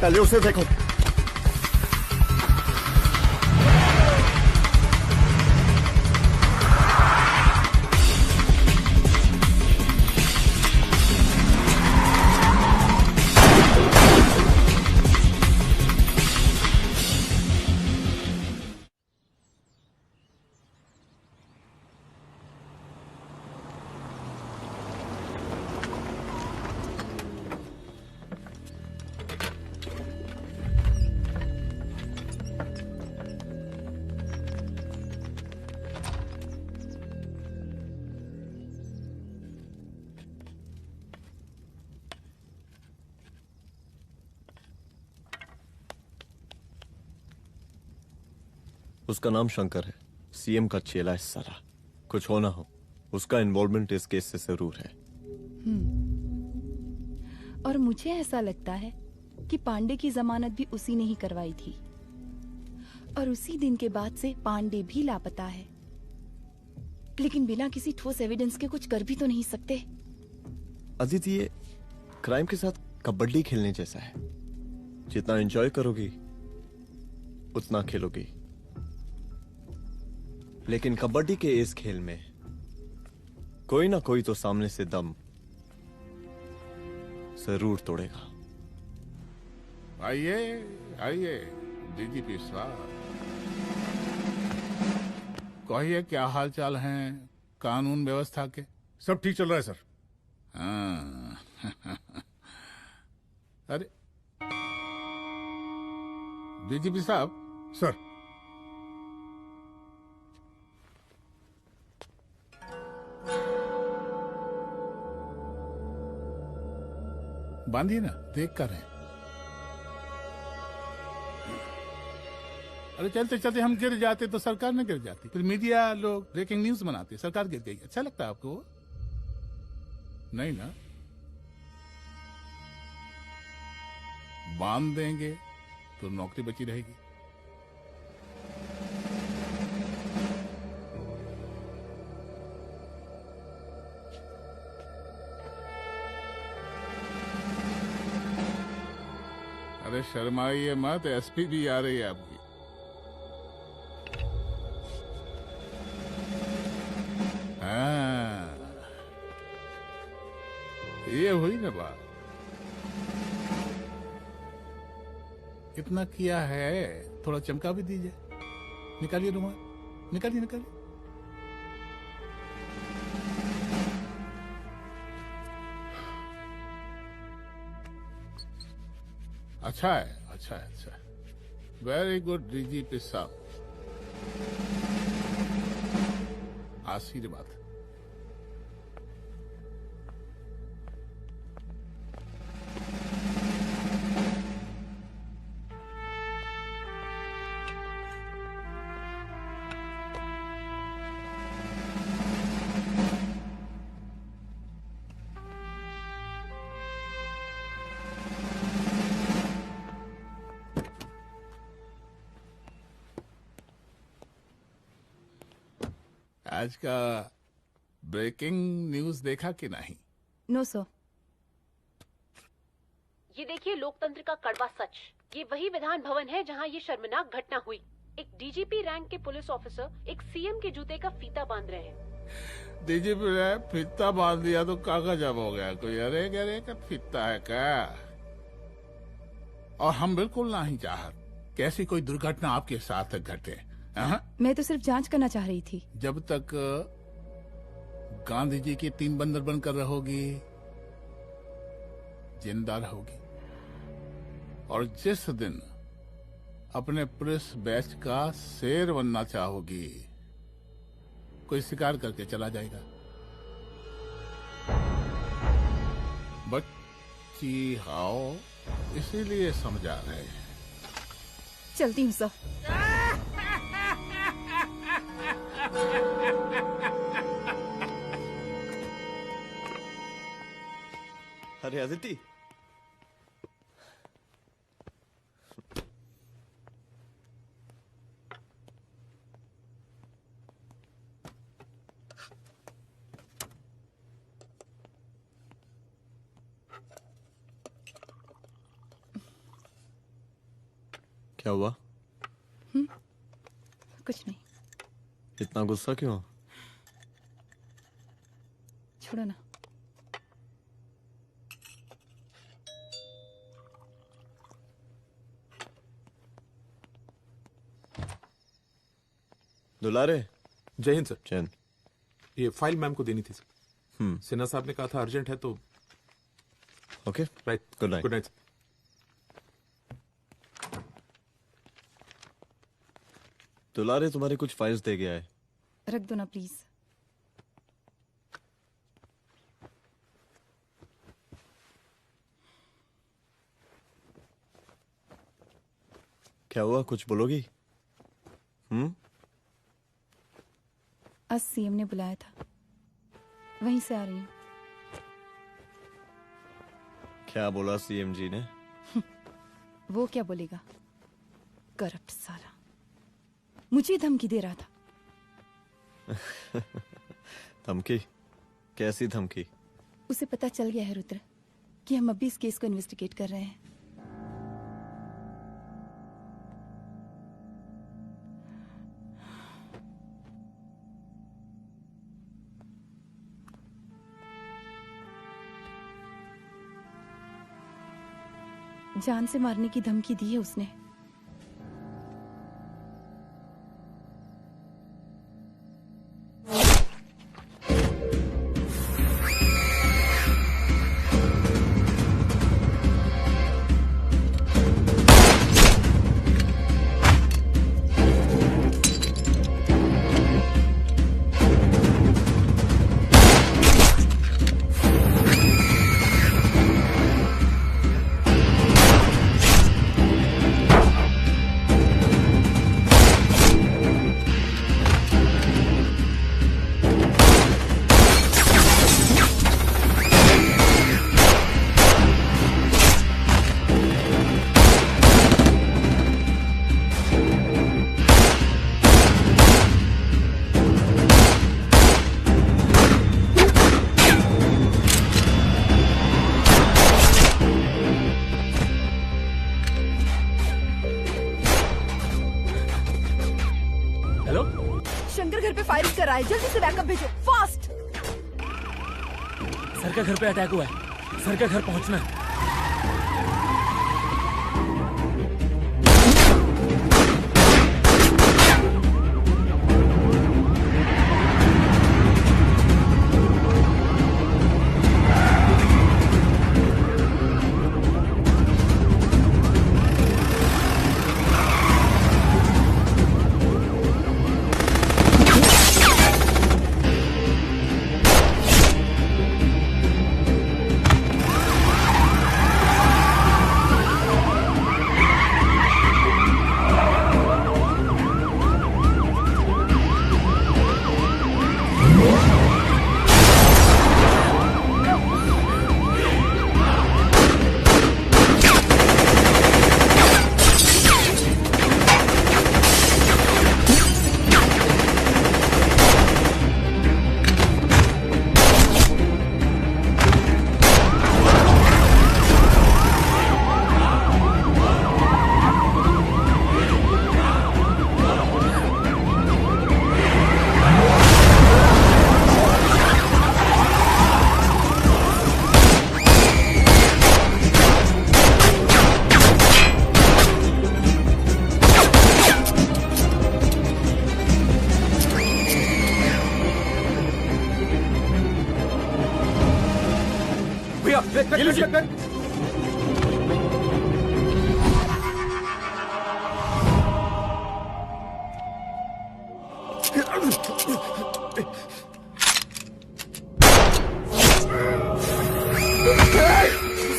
पहले उसे देखो। उसका नाम शंकर है, सीएम का चेला है साला। कुछ हो ना हो, उसका इन्वॉल्वमेंट इस केस से जरूर है।
और मुझे ऐसा लगता है कि पांडे की जमानत भी उसी ने ही करवाई थी, और उसी दिन के बाद से पांडे भी लापता है। लेकिन बिना किसी ठोस एविडेंस के कुछ कर भी तो नहीं सकते।
अदिति, ये क्राइम के साथ कबड्डी खेलने जैसा है। जितना एंजॉय करोगी उतना खेलोगी, लेकिन कबड्डी के इस खेल में कोई ना कोई तो सामने से दम जरूर तोड़ेगा।
आइए आइए डीजीपी साहब, कहिए क्या हाल चाल हैं कानून व्यवस्था के?
सब ठीक चल रहा है सर।
हाँ। अरे डीजीपी साहब।
सर।
बांधिए ना, देख कर हैं। अरे चलते चलते हम गिर जाते तो सरकार न गिर जाती, फिर मीडिया लोग ब्रेकिंग न्यूज बनाते, सरकार गिर गई। अच्छा लगता है आपको? नहीं ना? बांध देंगे तो नौकरी बची रहेगी। अरे शर्माइए मत, एसपी भी आ रही है आपकी। हाँ, ये हुई ना बात। इतना किया है, थोड़ा चमका भी दीजिए। निकालिए रुमाल, निकालिए निकालिए। अच्छा है, अच्छा है, अच्छा है। वेरी गुड डीजीपी साहब, आशीर्वाद। आज का ब्रेकिंग न्यूज देखा कि नहीं?
No sir.
ये देखिए लोकतंत्र का कड़वा सच। ये वही विधान भवन है जहां ये शर्मनाक घटना हुई। एक डीजीपी रैंक के पुलिस ऑफिसर एक सीएम के जूते का फीता बांध रहे हैं।
डीजीपी ने फीता बांध दिया तो कागज अब हो गया कोई? अरे गरे का फीता है क्या? और हम बिल्कुल नहीं चाहते कि ऐसी कोई दुर्घटना आपके साथ घटे।
मैं तो सिर्फ जांच करना चाह रही थी।
जब तक गांधी जी की 3 बंदर बनकर रहोगी, जिंदा रहोगी। और जिस दिन अपने पुलिस बैच का शेर बनना चाहोगी, कोई शिकार करके चला जाएगा। बच्ची हाओ, इसीलिए समझा रहे हैं।
चलती हूँ सर।
अरे अदिति, क्या हुआ?
कुछ नहीं।
इतना गुस्सा क्यों?
छोड़ो ना।
दुलारे।
जय हिंद सर।
जय हिंद।
ये फाइल मैम को देनी थी सर। सिन्हा साहब ने कहा था अर्जेंट है तो।
Okay,
right.
Good night.
Good night.
दुलारे तुम्हारे कुछ फाइल्स दे गया है।
रख दो ना प्लीज।
क्या हुआ, कुछ बोलोगी?
आज सीएम ने बुलाया था, वहीं से आ रही हूँ।
क्या बोला सीएम जी ने?
वो क्या बोलेगा, करप्ट साला, मुझे धमकी दे रहा था।
धमकी? कैसी धमकी?
उसे पता चल गया है रुद्र कि हम अभी इस केस को इन्वेस्टिगेट कर रहे हैं। जान से मारने की धमकी दी है उसने। शंकर घर पे फायरिंग कर रहा है, जल्दी से बैकअप भेजो, फास्ट।
सर का घर पे अटैक हुआ है, सर का घर पहुंचना है।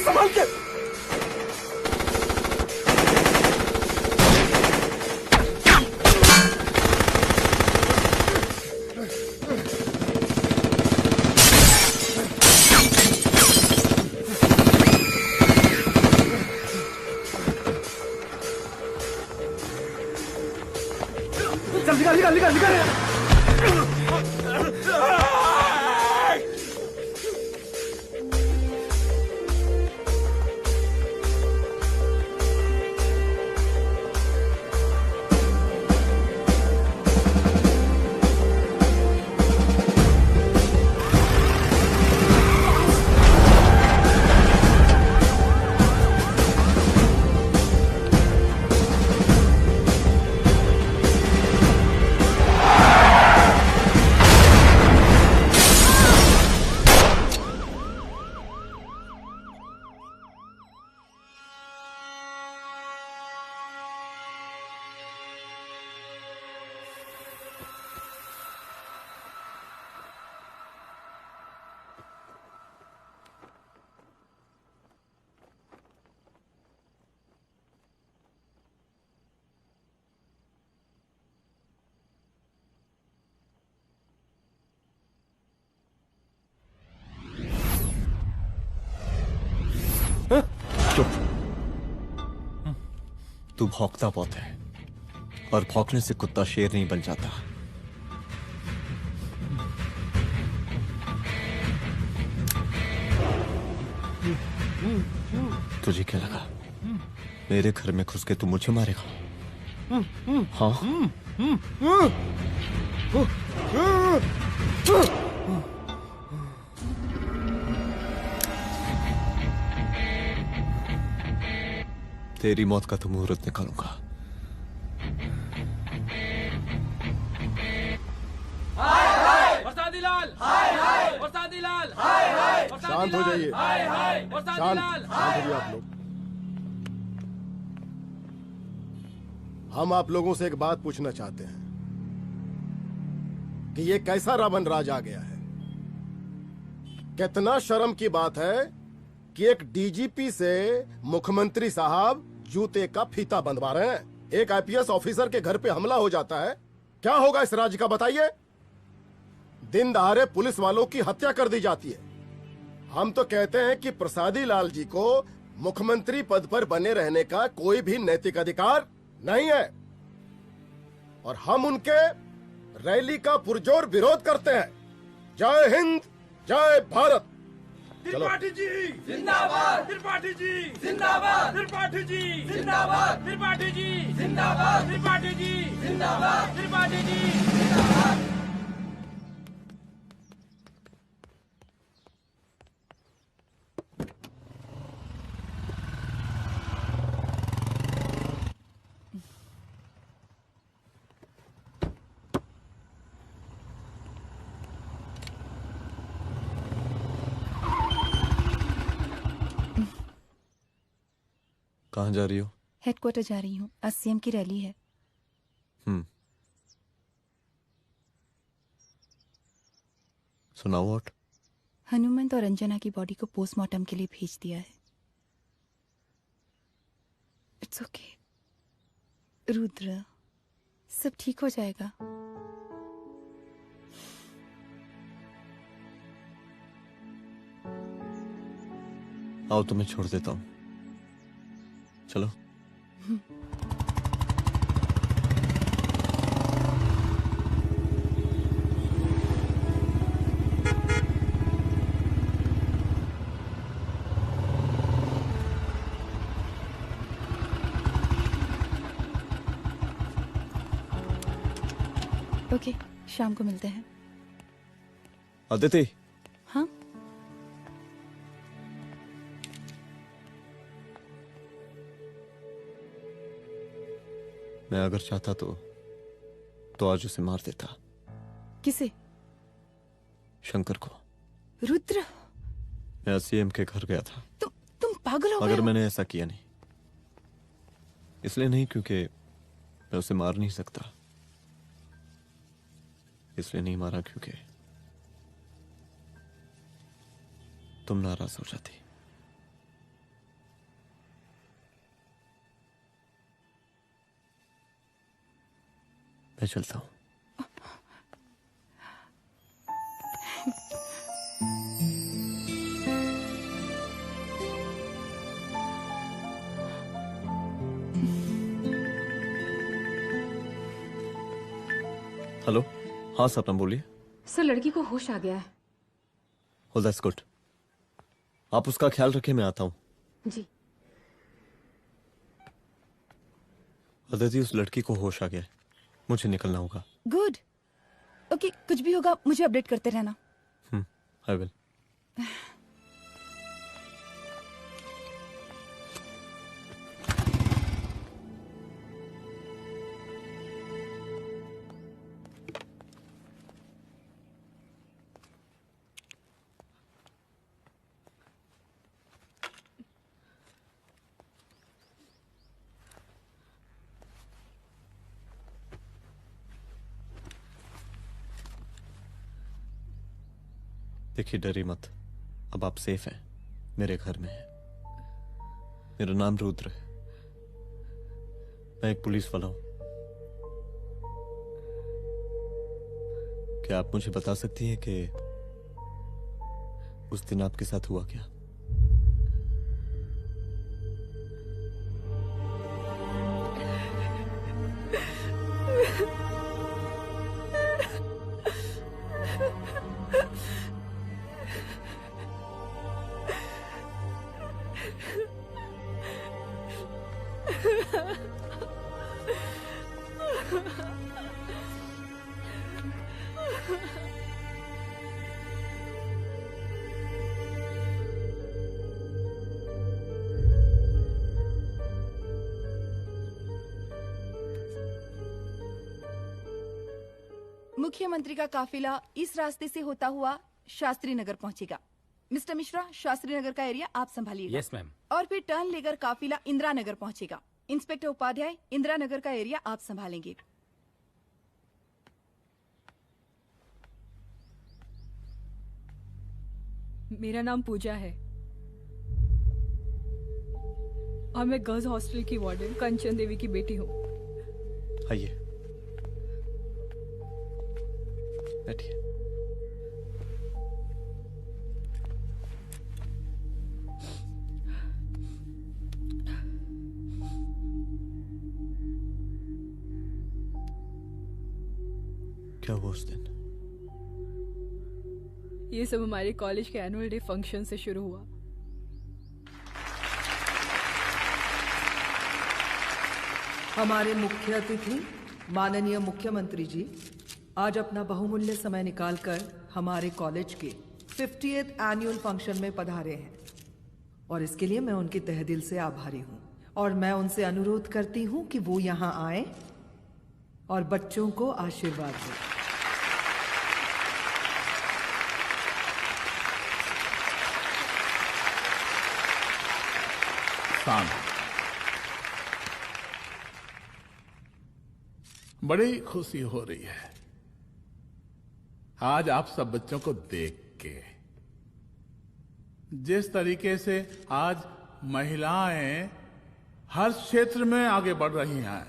संभाल के। चल निकाल निकाल निकाल निकाल।
चुप। तू भौंकता बहुत है, और भौंकने से कुत्ता शेर नहीं बन जाता। तुझे क्या लगा मेरे घर में घुस के तू मुझे मारेगा? हाँ? तेरी मौत का तो मुहूर्त निकालूंगा।
शांत हो जाइए, शांत हो जाइए आप लोग। हम आप लोगों से एक बात पूछना चाहते हैं कि ये कैसा रावण राज आ गया है। कितना शर्म की बात है कि एक डीजीपी से मुख्यमंत्री साहब जूते का फीता बंधवा रहे हैं। एक आईपीएस ऑफिसर के घर पे हमला हो जाता है, क्या होगा इस राज्य का बताइए? दिन दहाड़े पुलिस वालों की हत्या कर दी जाती है। हम तो कहते हैं कि प्रसादी लाल जी को मुख्यमंत्री पद पर बने रहने का कोई भी नैतिक अधिकार नहीं है, और हम उनके रैली का पुरजोर विरोध करते हैं। जय हिंद, जय भारत।
त्रिपाठी जी जिंदाबाद, त्रिपाठी जी जिंदाबाद, त्रिपाठी जी जिंदाबाद, त्रिपाठी जी जिंदाबाद, त्रिपाठी जी जिंदाबाद, त्रिपाठी जी जिंदाबाद।
कहाँ जा रही हो?
हेडक्वार्टर जा रही हूँ, आज सीएम की रैली है।
सुनाओ व्हाट?
हनुमंत और अंजना की बॉडी को पोस्टमार्टम के लिए भेज दिया है। इट्स ओके रुद्र, सब ठीक हो जाएगा।
आओ तुम्हें छोड़ देता हूँ, चलो।
ओके, शाम को मिलते हैं।
अदिति।
हाँ?
मैं अगर चाहता तो आज उसे मार देता।
किसे?
शंकर को।
रुद्र,
मैं सीएम के घर गया था।
तुम पागल हो गए
मगर
हो?
मैंने ऐसा किया नहीं। इसलिए नहीं क्योंकि मैं उसे मार नहीं सकता, इसलिए नहीं मारा क्योंकि तुम नाराज हो जाती। मैं चलता हूं। हेलो, हाँ सपना बोलिए।
सर, लड़की को होश आ गया है।
Oh, that's good. आप उसका ख्याल रखें, मैं आता हूँ।
जी।
अदिति, उस लड़की को होश आ गया है, मुझे निकलना होगा।
गुड। ओके, कुछ भी होगा मुझे अपडेट करते रहना।
I will. देखिए, डरिए मत, अब आप सेफ हैं, मेरे घर में हैं। मेरा नाम रुद्र है, मैं एक पुलिस वाला हूं। क्या आप मुझे बता सकती हैं कि उस दिन आपके साथ हुआ क्या?
मुख्यमंत्री का काफिला इस रास्ते से होता हुआ शास्त्री नगर पहुंचेगा। मिस्टर मिश्रा, शास्त्री नगर का एरिया आप संभालिएगा।
Yes ma'am.
और फिर टर्न लेकर काफिला इंदिरा नगर पहुंचेगा। इंस्पेक्टर उपाध्याय, इंदिरा नगर का एरिया आप संभालेंगे।
मेरा नाम पूजा है और मैं गर्ल्स हॉस्टल की वार्डन कंचन देवी की बेटी हूँ।
आइए, बैठिए। क्या हुआ उस दिन?
ये सब हमारे कॉलेज के एनुअल डे फंक्शन से शुरू हुआ।
हमारे मुख्य अतिथि माननीय मुख्यमंत्री जी आज अपना बहुमूल्य समय निकालकर हमारे कॉलेज के 50th एनुअल फंक्शन में पधारे हैं और इसके लिए मैं उनके तहे दिल से आभारी हूं और मैं उनसे अनुरोध करती हूं कि वो यहां आए और बच्चों को आशीर्वाद दें।
बड़ी खुशी हो रही है आज आप सब बच्चों को देख के। जिस तरीके से आज महिलाएं हर क्षेत्र में आगे बढ़ रही हैं,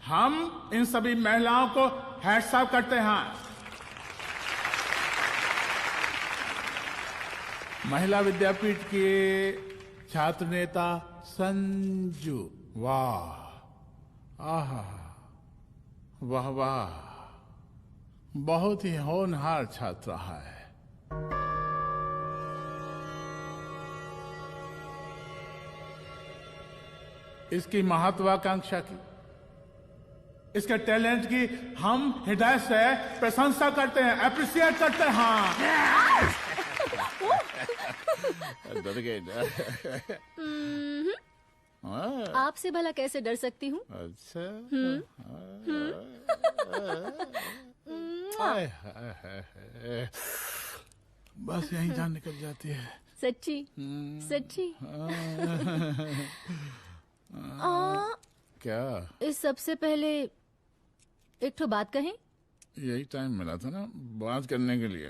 हम इन सभी महिलाओं को हैट्स ऑफ करते हैं। महिला विद्यापीठ के छात्र नेता संजू, वाह, आहा, वाह वाह, बहुत ही होनहार छात्रा है। इसकी महत्वाकांक्षा की, इसके टैलेंट की हम हृदय से प्रशंसा करते हैं, अप्रिशिएट करते हैं। डर गए ना?
आपसे भला कैसे डर सकती हूँ?
अच्छा। बस यहीं जान निकल जाती है।
सच्ची सच्ची।
क्या?
इस सबसे पहले एक ठो बात कहें?
यही टाइम मिला था ना बात करने के लिए।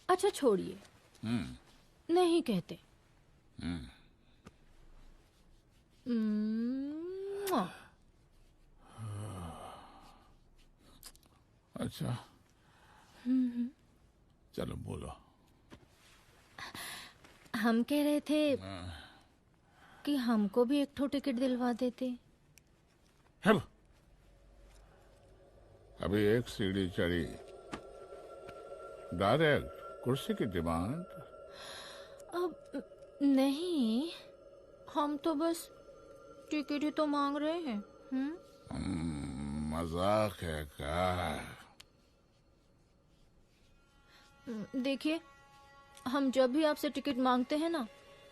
अच्छा छोड़िए, नहीं कहते।
अच्छा चलो बोलो।
हम कह रहे थे कि हमको भी एक ठो टिकट दिलवा देते।
अभी एक सीढ़ी चढ़ी, डायरेक्ट कुर्सी की डिमांड।
अब नहीं, हम तो बस टिकट ही तो मांग रहे हैं।
मजाक है क्या?
देखिए, हम जब भी आपसे टिकट मांगते हैं ना,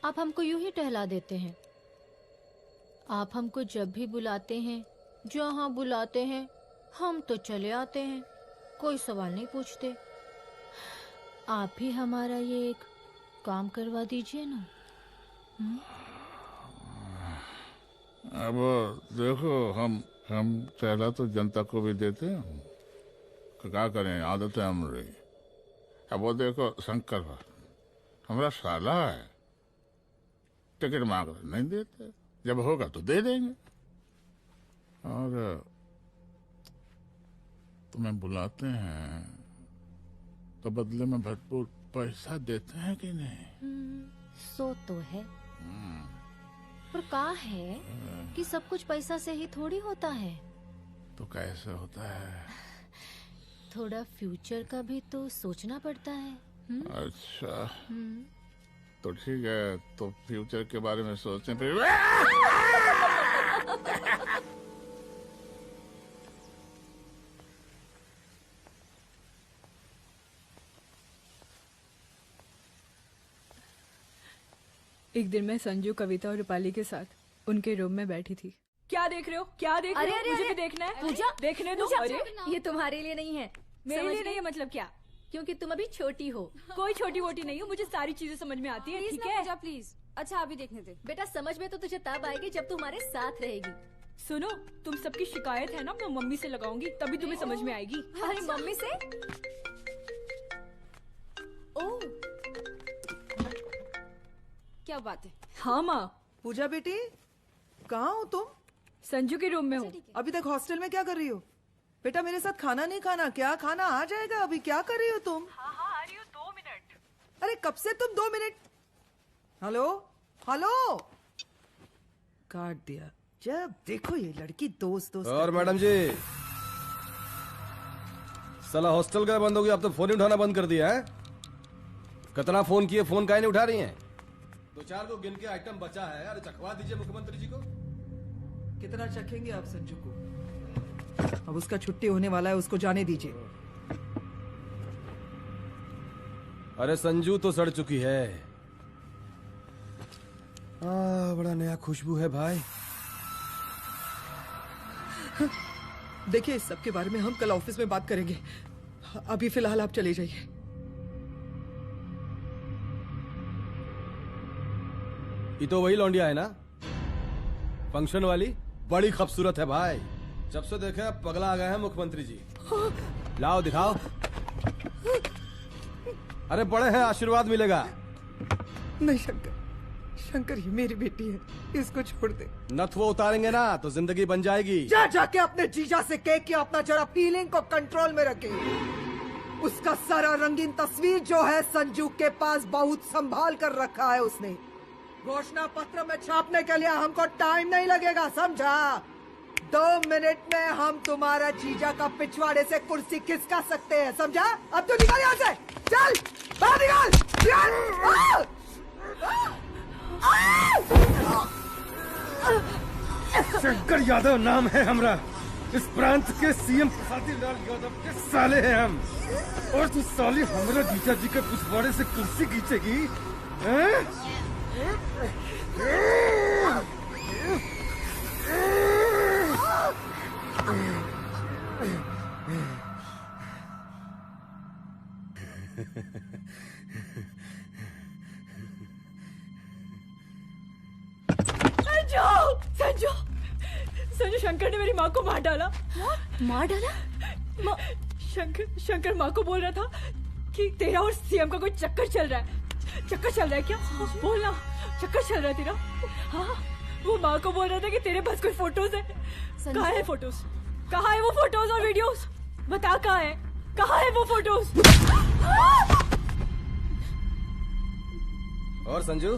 आप हमको यूं ही टहला देते हैं। आप हमको जब भी बुलाते हैं, जहाँ बुलाते हैं, हम तो चले आते हैं, कोई सवाल नहीं पूछते। आप ही हमारा ये एक काम करवा दीजिए ना।
अब देखो, हम टहला तो जनता को भी देते हैं, क्या करें, आदत है हमारी। अब वो देखो शंकर हमारा साला है, टिकट मांग रहे नहीं देते, जब होगा तो दे देंगे। और तुम्हें बुलाते हैं तो बदले में भरपूर पैसा देते हैं कि नहीं?
सो तो है, पर का है कि सब कुछ पैसा से ही थोड़ी होता है।
तो कैसे होता है?
थोड़ा फ्यूचर का भी तो सोचना पड़ता है।
अच्छा तो ठीक है, तो फ्यूचर के बारे में सोचते फिर।
एक दिन मैं संजू, कविता और रूपाली के साथ उनके रूम में बैठी थी। क्या देख रहे हो? क्या देख रहे हो? मुझे भी देखना है।
पूजा,
देखने दो। अरे
ये तुम्हारे लिए नहीं है।
मेरे लिए नहीं है मतलब क्या?
क्योंकि तुम अभी छोटी हो।
कोई छोटी वोटी नहीं हो, मुझे सारी चीजें समझ में आती है। ठीक है
पूजा प्लीज। अच्छा अभी देखने दे।
बेटा समझ में तो तुझे तब आएगी जब तू हमारे साथ रहेगी।
सुनो, तुम सबकी शिकायत है ना, मैं मम्मी से लगाऊंगी, तभी तुम्हें समझ में आएगी।
अरे मम्मी से?
ओह क्या बात है।
हाँ माँ। पूजा बेटी कहाँ हो तुम?
संजू के रूम में हूँ।
अभी तक हॉस्टल में क्या कर रही हो? बेटा मेरे साथ खाना नहीं खाना क्या? खाना आ जाएगा, अभी क्या कर रही हो तुम?
हाँ हाँ आ रही हो, 2 मिनट।
अरे कब से तुम 2 मिनट? हेलो हेलो, काट दिया। जब देखो ये लड़की दोस्त दोस्त।
और मैडम जी, साला हॉस्टल का बंद हो गया, अब तो फोन ही उठाना बंद कर दिया है। कितना फोन किए, फोन काहे नहीं उठा रही हैं? 2-4 को गिन के आइटम बचा है, अरे चखवा दीजिए मुख्यमंत्री जी को।
कितना चखेंगे आप संजू को? अब उसका छुट्टी होने वाला है, उसको जाने दीजिए।
अरे संजू तो सड़ चुकी है। बड़ा नया खुशबू है भाई।
देखिए इस सब के बारे में हम कल ऑफिस में बात करेंगे, अभी फिलहाल आप चले जाइए।
ये तो वही लौंडिया है ना, फंक्शन वाली? बड़ी खूबसूरत है भाई, जब से देखे पगला आ गए हैं मुख्यमंत्री जी। लाओ दिखाओ। अरे बड़े हैं, आशीर्वाद मिलेगा।
नहीं शंकर, शंकर ये मेरी बेटी है, इसको छोड़ दे।
नथ वो उतारेंगे ना तो जिंदगी बन जाएगी।
जा जाके अपने जीजा से कह के अपना जरा फीलिंग को कंट्रोल में रखे। उसका सारा रंगीन तस्वीर जो है संजू के पास बहुत संभाल कर रखा है उसने। घोषणा पत्र में छापने के लिए हमको टाइम नहीं लगेगा, समझा? 2 मिनट में हम तुम्हारा जीजा का पिछवाड़े से कुर्सी खिसका सकते हैं, समझा? अब तो निकल यहाँ से, चल बाहर निकल।
शंकर यादव नाम है हमरा, इस प्रांत के सीएम प्रसादी लाल यादव के साले हैं हम, और तू साली हमरा जीजा जी के पिछवाड़े से कुर्सी खींचेगी?
संजू, संजू शंकर ने मेरी माँ को मार डाला।
मार डाला?
शंकर माँ को बोल रहा था कि तेरा और सीएम का कोई चक्कर चल रहा है। चक्कर चल रहा है क्या? बोलना, चक्कर चल रहा है तेरा? हाँ, वो माँ को बोल रहा था कि तेरे पास कोई फोटोज है। कहाँ है फोटोज? कहाँ है वो फोटोज और वीडियोस? बता कहाँ है? कहाँ है वो फोटोज?
और संजू,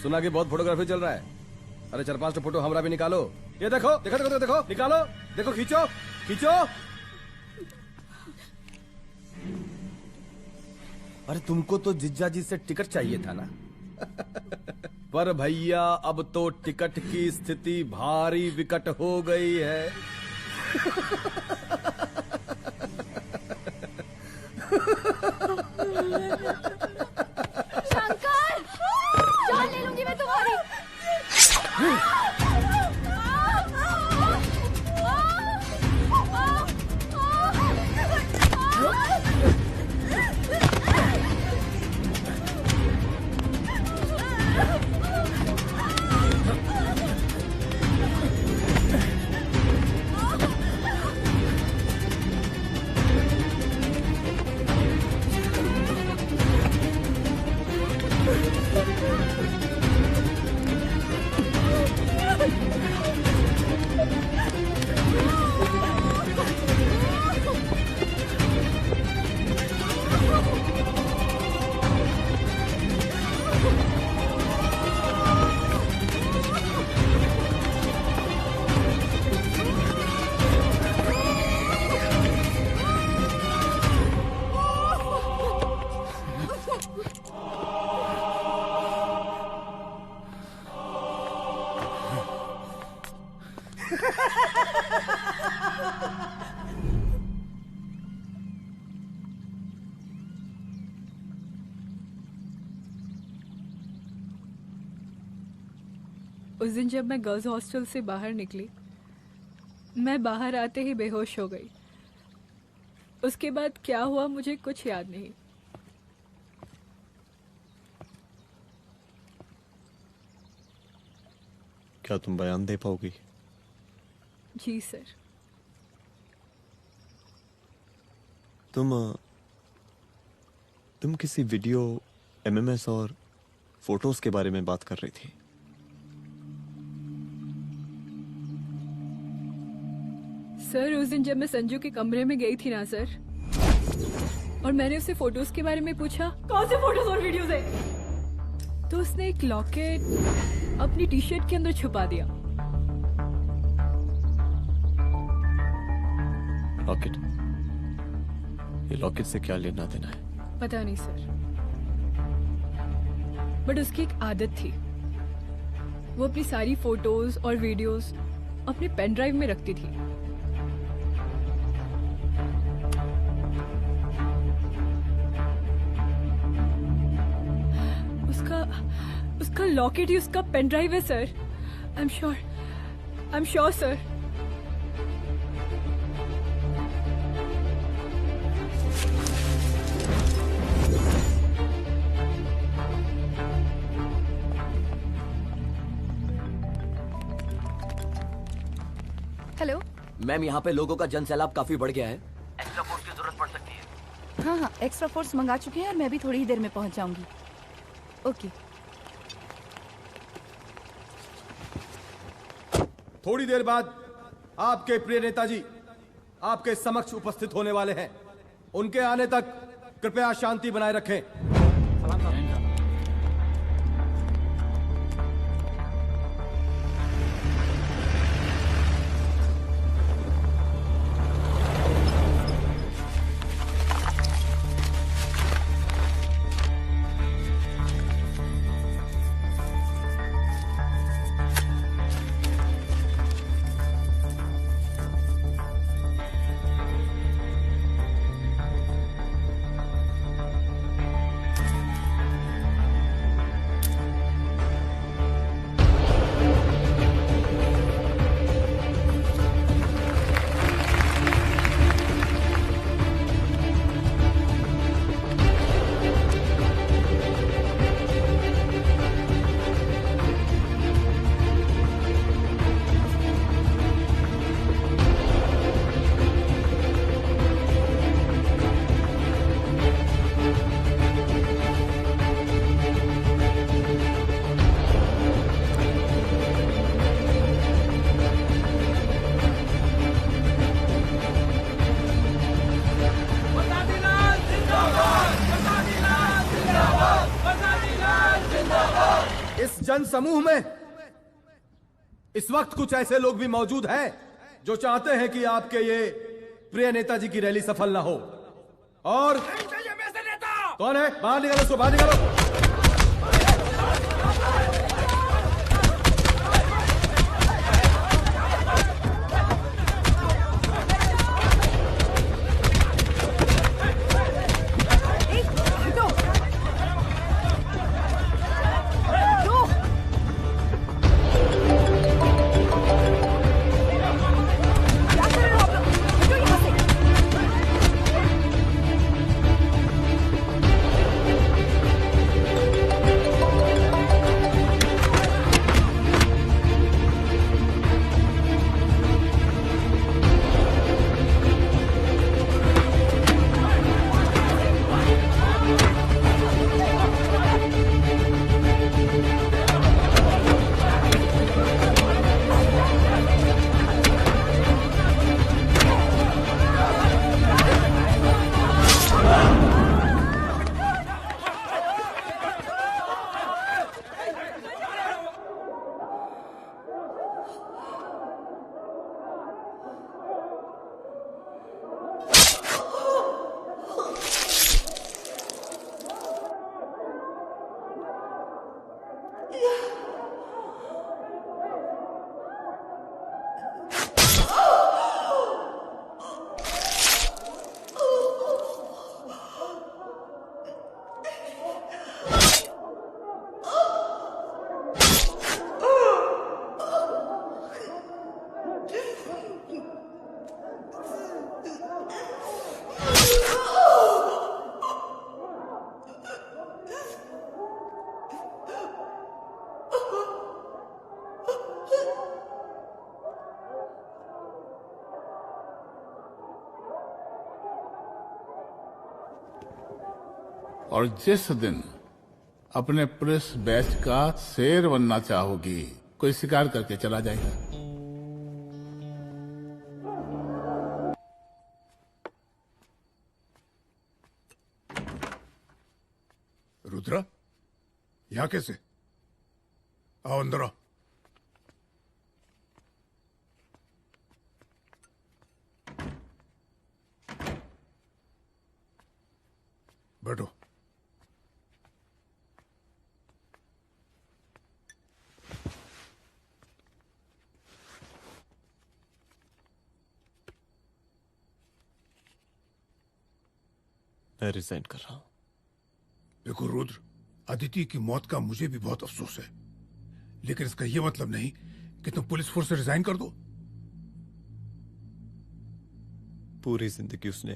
सुना कि बहुत फोटोग्राफी चल रहा है। अरे 4-5 फोटो हमरा भी निकालो। ये देखो देखो देखो देखो, निकालो, देखो, खींचो खींचो। अरे तुमको तो जिज्जा जी से टिकट चाहिए था ना? पर भैया अब तो टिकट की स्थिति भारी विकट हो गई है।
शंकर, जान ले लूंगी मैं तुम्हारी।
उस दिन जब मैं गर्ल्स हॉस्टल से बाहर निकली, मैं बाहर आते ही बेहोश हो गई। उसके बाद क्या हुआ मुझे कुछ याद नहीं।
क्या तुम बयान दे पाओगी?
जी सर।
तुम किसी वीडियो, एमएमएस और फोटोज के बारे में बात कर रही थी।
सर उस दिन जब मैं संजू के कमरे में गई थी ना सर, और मैंने उससे फोटोज के बारे में पूछा कौन से फोटोज और वीडियोज है, तो उसने एक लॉकेट अपनी टी शर्ट के अंदर छुपा दिया।
लॉकेट? ये लॉकेट से क्या लेना देना है?
पता नहीं सर, बट उसकी एक आदत थी, वो अपनी सारी फोटोज और वीडियोस अपने पेन ड्राइव में रखती थी। उसका लॉकेट ही उसका पेन ड्राइव है sir. I am sure sir.
Hello
ma'am, यहाँ पे लोगों का जनसैलाब काफी बढ़ गया है। एक्स्ट्रा फोर्स की जरूरत पड़ सकती है।
हाँ हाँ, एक्स्ट्रा फोर्स मंगा चुके हैं और मैं भी थोड़ी ही देर में पहुंच जाऊंगी। ओके।
थोड़ी देर बाद आपके प्रिय नेताजी आपके समक्ष उपस्थित होने वाले हैं। उनके आने तक कृपया शांति बनाए रखें। जन समूह में इस वक्त कुछ ऐसे लोग भी मौजूद हैं जो चाहते हैं कि आपके ये प्रिय नेताजी की रैली सफल ना हो। और कौन है? बाहर निकालो उसको, बाहर निकालो।
और जिस दिन अपने पुलिस बैच का शेर बनना चाहोगी, कोई शिकार करके चला जाएगा।
रुद्रा, यहाँ कैसे? आओ अंदर आओ। बैठो।
मैं रिजाइन कर रहा हूं।
देखो रुद्र, अदिति की मौत का मुझे भी बहुत अफसोस है, लेकिन इसका यह मतलब नहीं कि तुम पुलिस फोर्स से रिजाइन कर दो।
पूरी जिंदगी उसने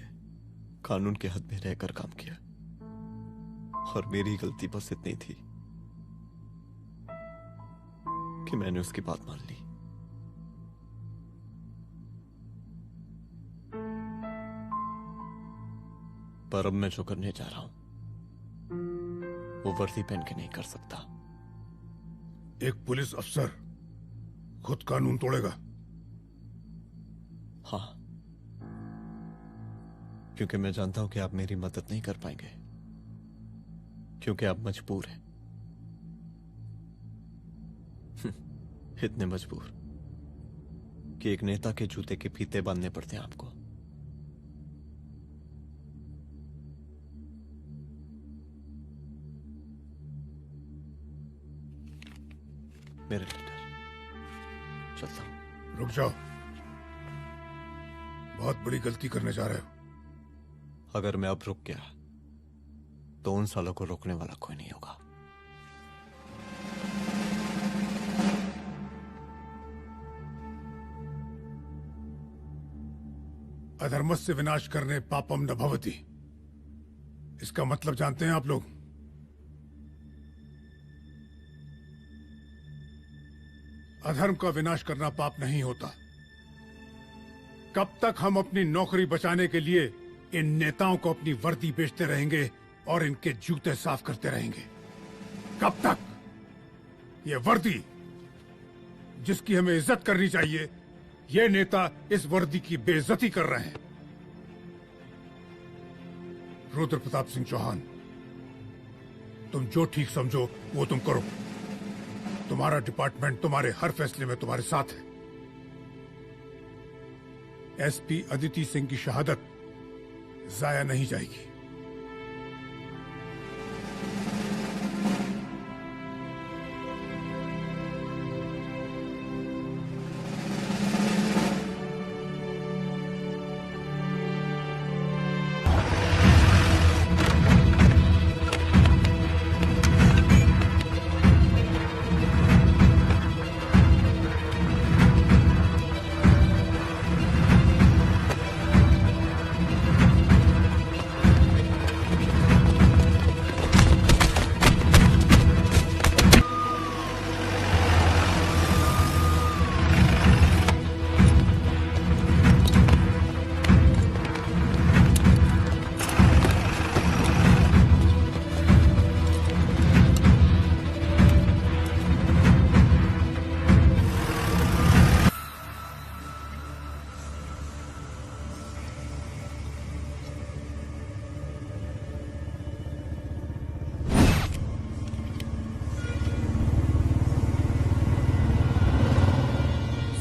कानून के हद में रहकर काम किया और मेरी गलती बस इतनी थी कि मैंने उसकी बात मान ली। पर अब मैं जो करने जा रहा हूं वो वर्दी पहन के नहीं कर सकता।
एक पुलिस अफसर खुद कानून तोड़ेगा?
हाँ, क्योंकि मैं जानता हूं कि आप मेरी मदद नहीं कर पाएंगे, क्योंकि आप मजबूर हैं। इतने मजबूर कि एक नेता के जूते के फीते बांधने पड़ते हैं आपको। मेरे लीडर, चलता हूं।
रुक जाओ, बहुत बड़ी गलती करने जा रहे हो।
अगर मैं अब रुक गया तो उन सालों को रोकने वाला कोई नहीं होगा।
अधर्मस्य विनाश करने पापम न भवति, इसका मतलब जानते हैं आप लोग? अधर्म का विनाश करना पाप नहीं होता। कब तक हम अपनी नौकरी बचाने के लिए इन नेताओं को अपनी वर्दी बेचते रहेंगे और इनके जूते साफ करते रहेंगे? कब तक? ये वर्दी जिसकी हमें इज्जत करनी चाहिए, ये नेता इस वर्दी की बेइज्जती कर रहे हैं। रुद्र प्रताप सिंह चौहान, तुम जो ठीक समझो वो तुम करो। तुम्हारा डिपार्टमेंट तुम्हारे हर फैसले में तुम्हारे साथ है। एसपी अदिति सिंह की शहादत जाया नहीं जाएगी।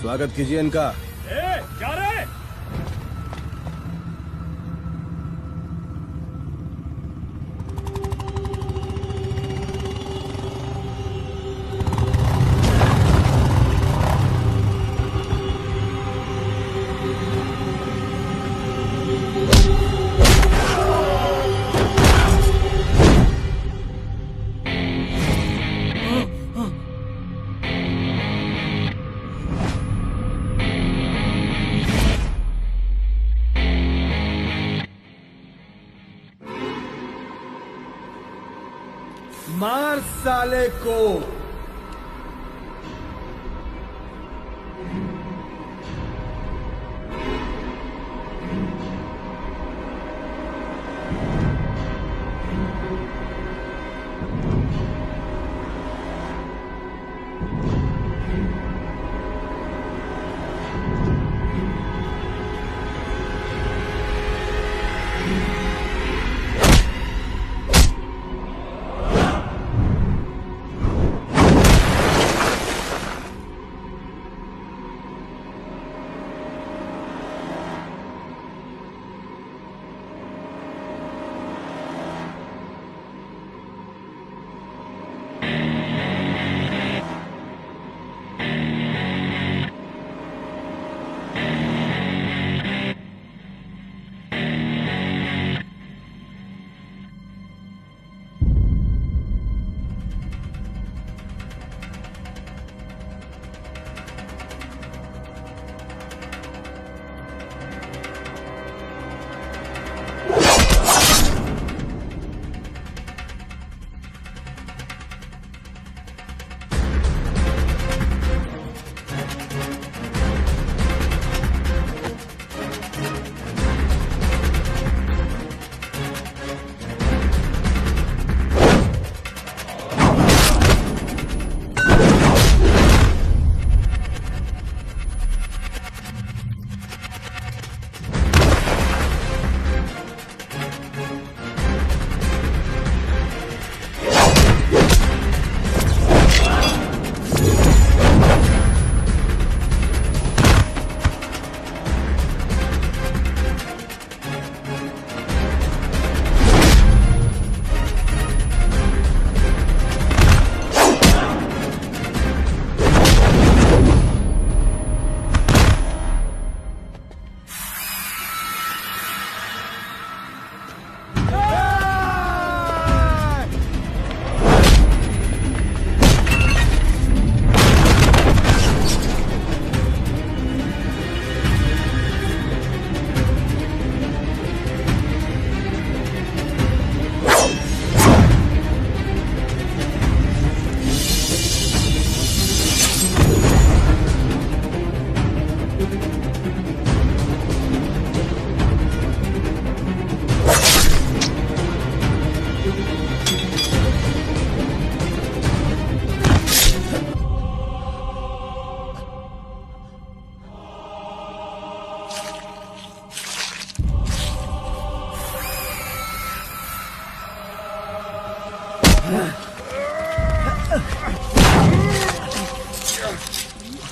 स्वागत कीजिए इनका।
क्या रहे?
मार साले को।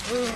तुझे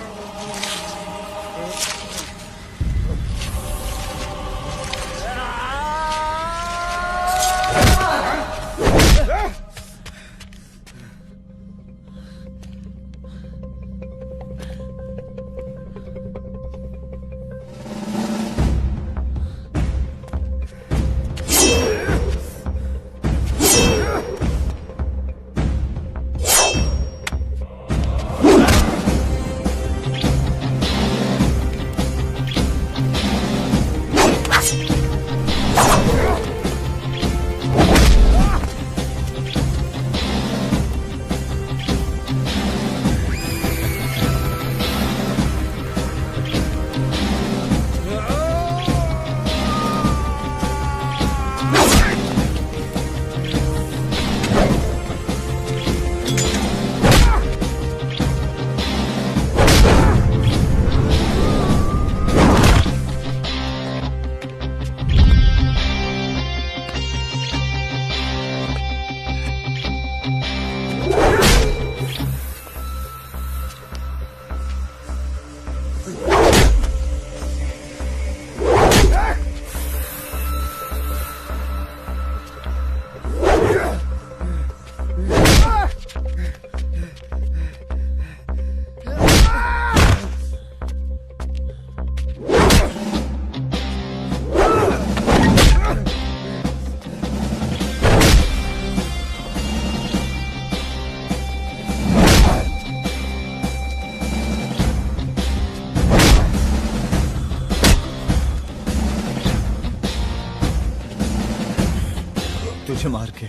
मार के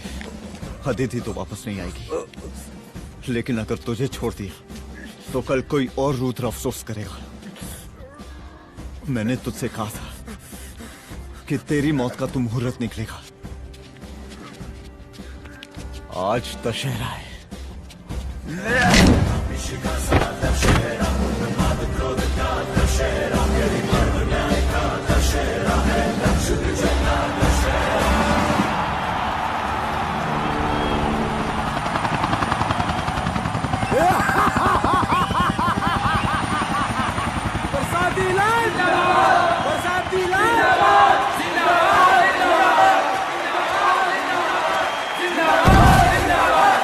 अदिति तो वापस नहीं आएगी, लेकिन अगर तुझे छोड़ दिया तो कल कोई और रुद्र अफसोस करेगा। मैंने तुझसे कहा था कि तेरी मौत का तू मुहूर्त निकलेगा। आज दशहरा है।
बरसाती लाल जिंदाबाद, बरसाती लाल जिंदाबाद, जिंदाबाद, जिंदाबाद, जिंदाबाद,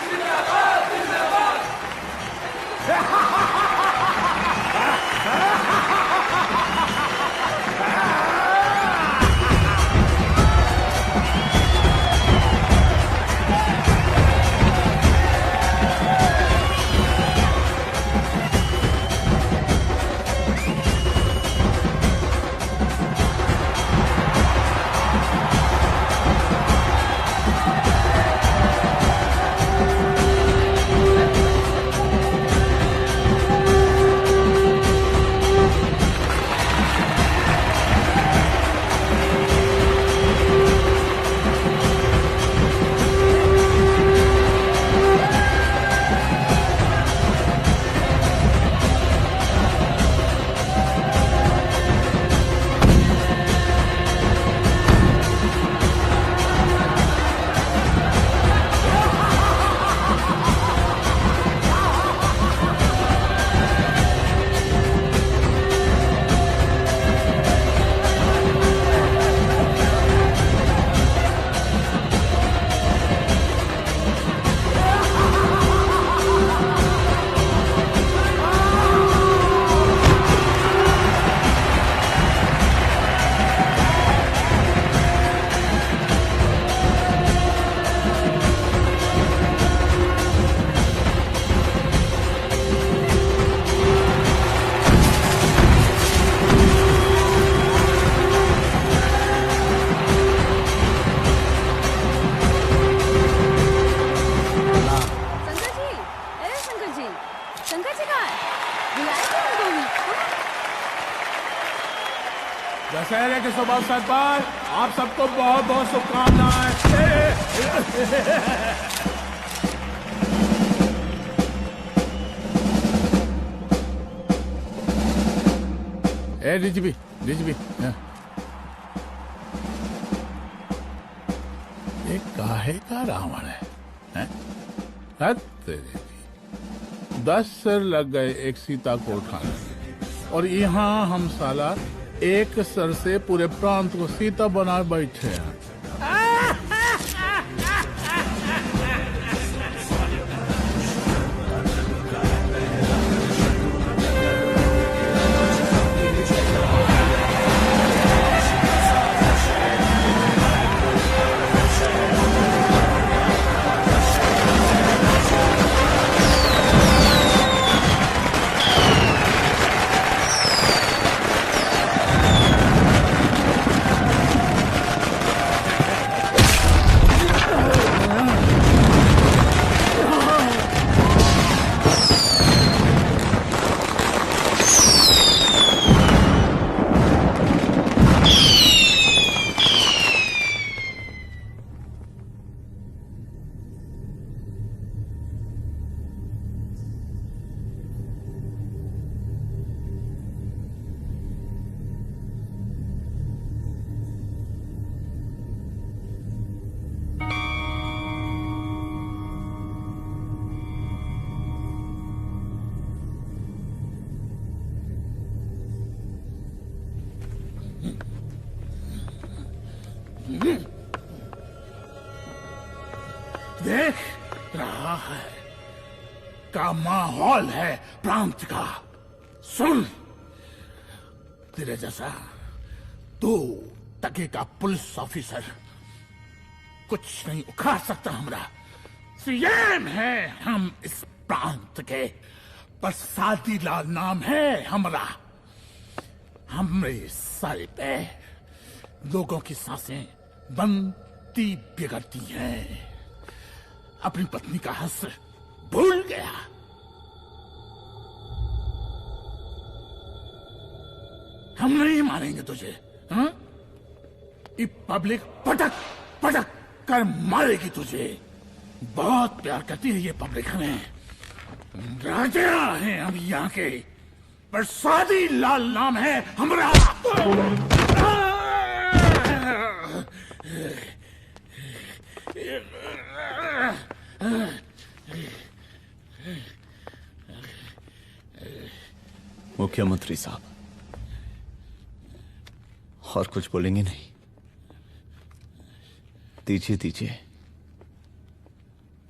जिंदाबाद, जिंदाबाद,
दशहरे के शुभ अवसर पर आप सबको बहुत बहुत शुभकामनाएं। ए डीजीपी ये काहे का रावण है? हैं? तेरे 10 सर लग गए एक सीता को उठाने, और यहाँ हम साला एक सर से पूरे प्रांत को सीता बना बैठे हैं। देख रहा है का माहौल है प्रांत का। सुन, तेरे जैसा 2 टके का पुलिस ऑफिसर कुछ नहीं उखाड़ सकता। हमारा सीएम है हम इस प्रांत के, प्रसादी लाल नाम है हमारा। हमरे सर पे लोगों की सांसें बनती बिगड़ती हैं। अपनी पत्नी का हस भूल गया। हम नहीं मारेंगे तुझे, हाँ? ये पब्लिक पटक पटक कर मारेगी तुझे। बहुत प्यार करती है ये पब्लिक हमें। राजा हैं हम यहाँ के, प्रसादी लाल नाम है हमारा।
मुख्यमंत्री साहब, और कुछ बोलेंगे नहीं? दीजिए दीजिए,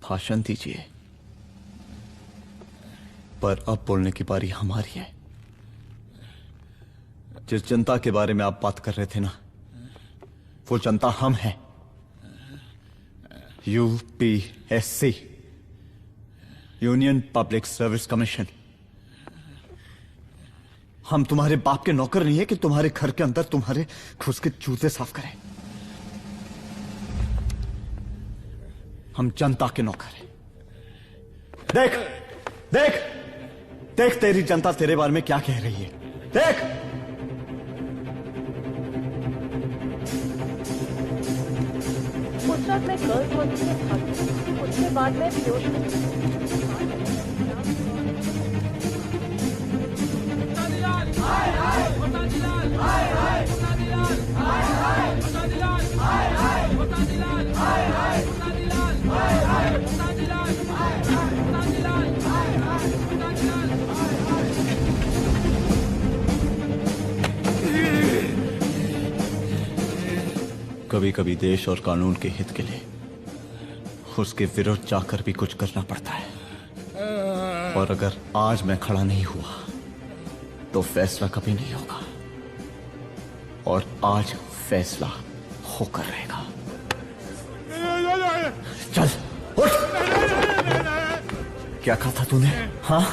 भाषण दीजिए। पर अब बोलने की बारी हमारी है। जिस जनता के बारे में आप बात कर रहे थे ना, वो जनता हम हैं। UPSC, union public service commission. हम तुम्हारे बाप के नौकर नहीं है कि तुम्हारे घर के अंदर तुम्हारे घुस के जूते साफ करें। हम जनता के नौकर हैं। देख देख देख, तेरी जनता तेरे बारे में क्या कह रही है। देख,
उस रात मैं गर्ल्स हॉस्टल में भागी, उसके बाद मैं बेहोश हो गई।
कभी कभी देश और कानून के हित के लिए उसके विरुद्ध जाकर भी कुछ करना पड़ता है। और अगर आज मैं खड़ा नहीं हुआ तो फैसला कभी नहीं होगा, और आज फैसला होकर रहेगा। चल उठ। क्या कहा था तूने? हाँ,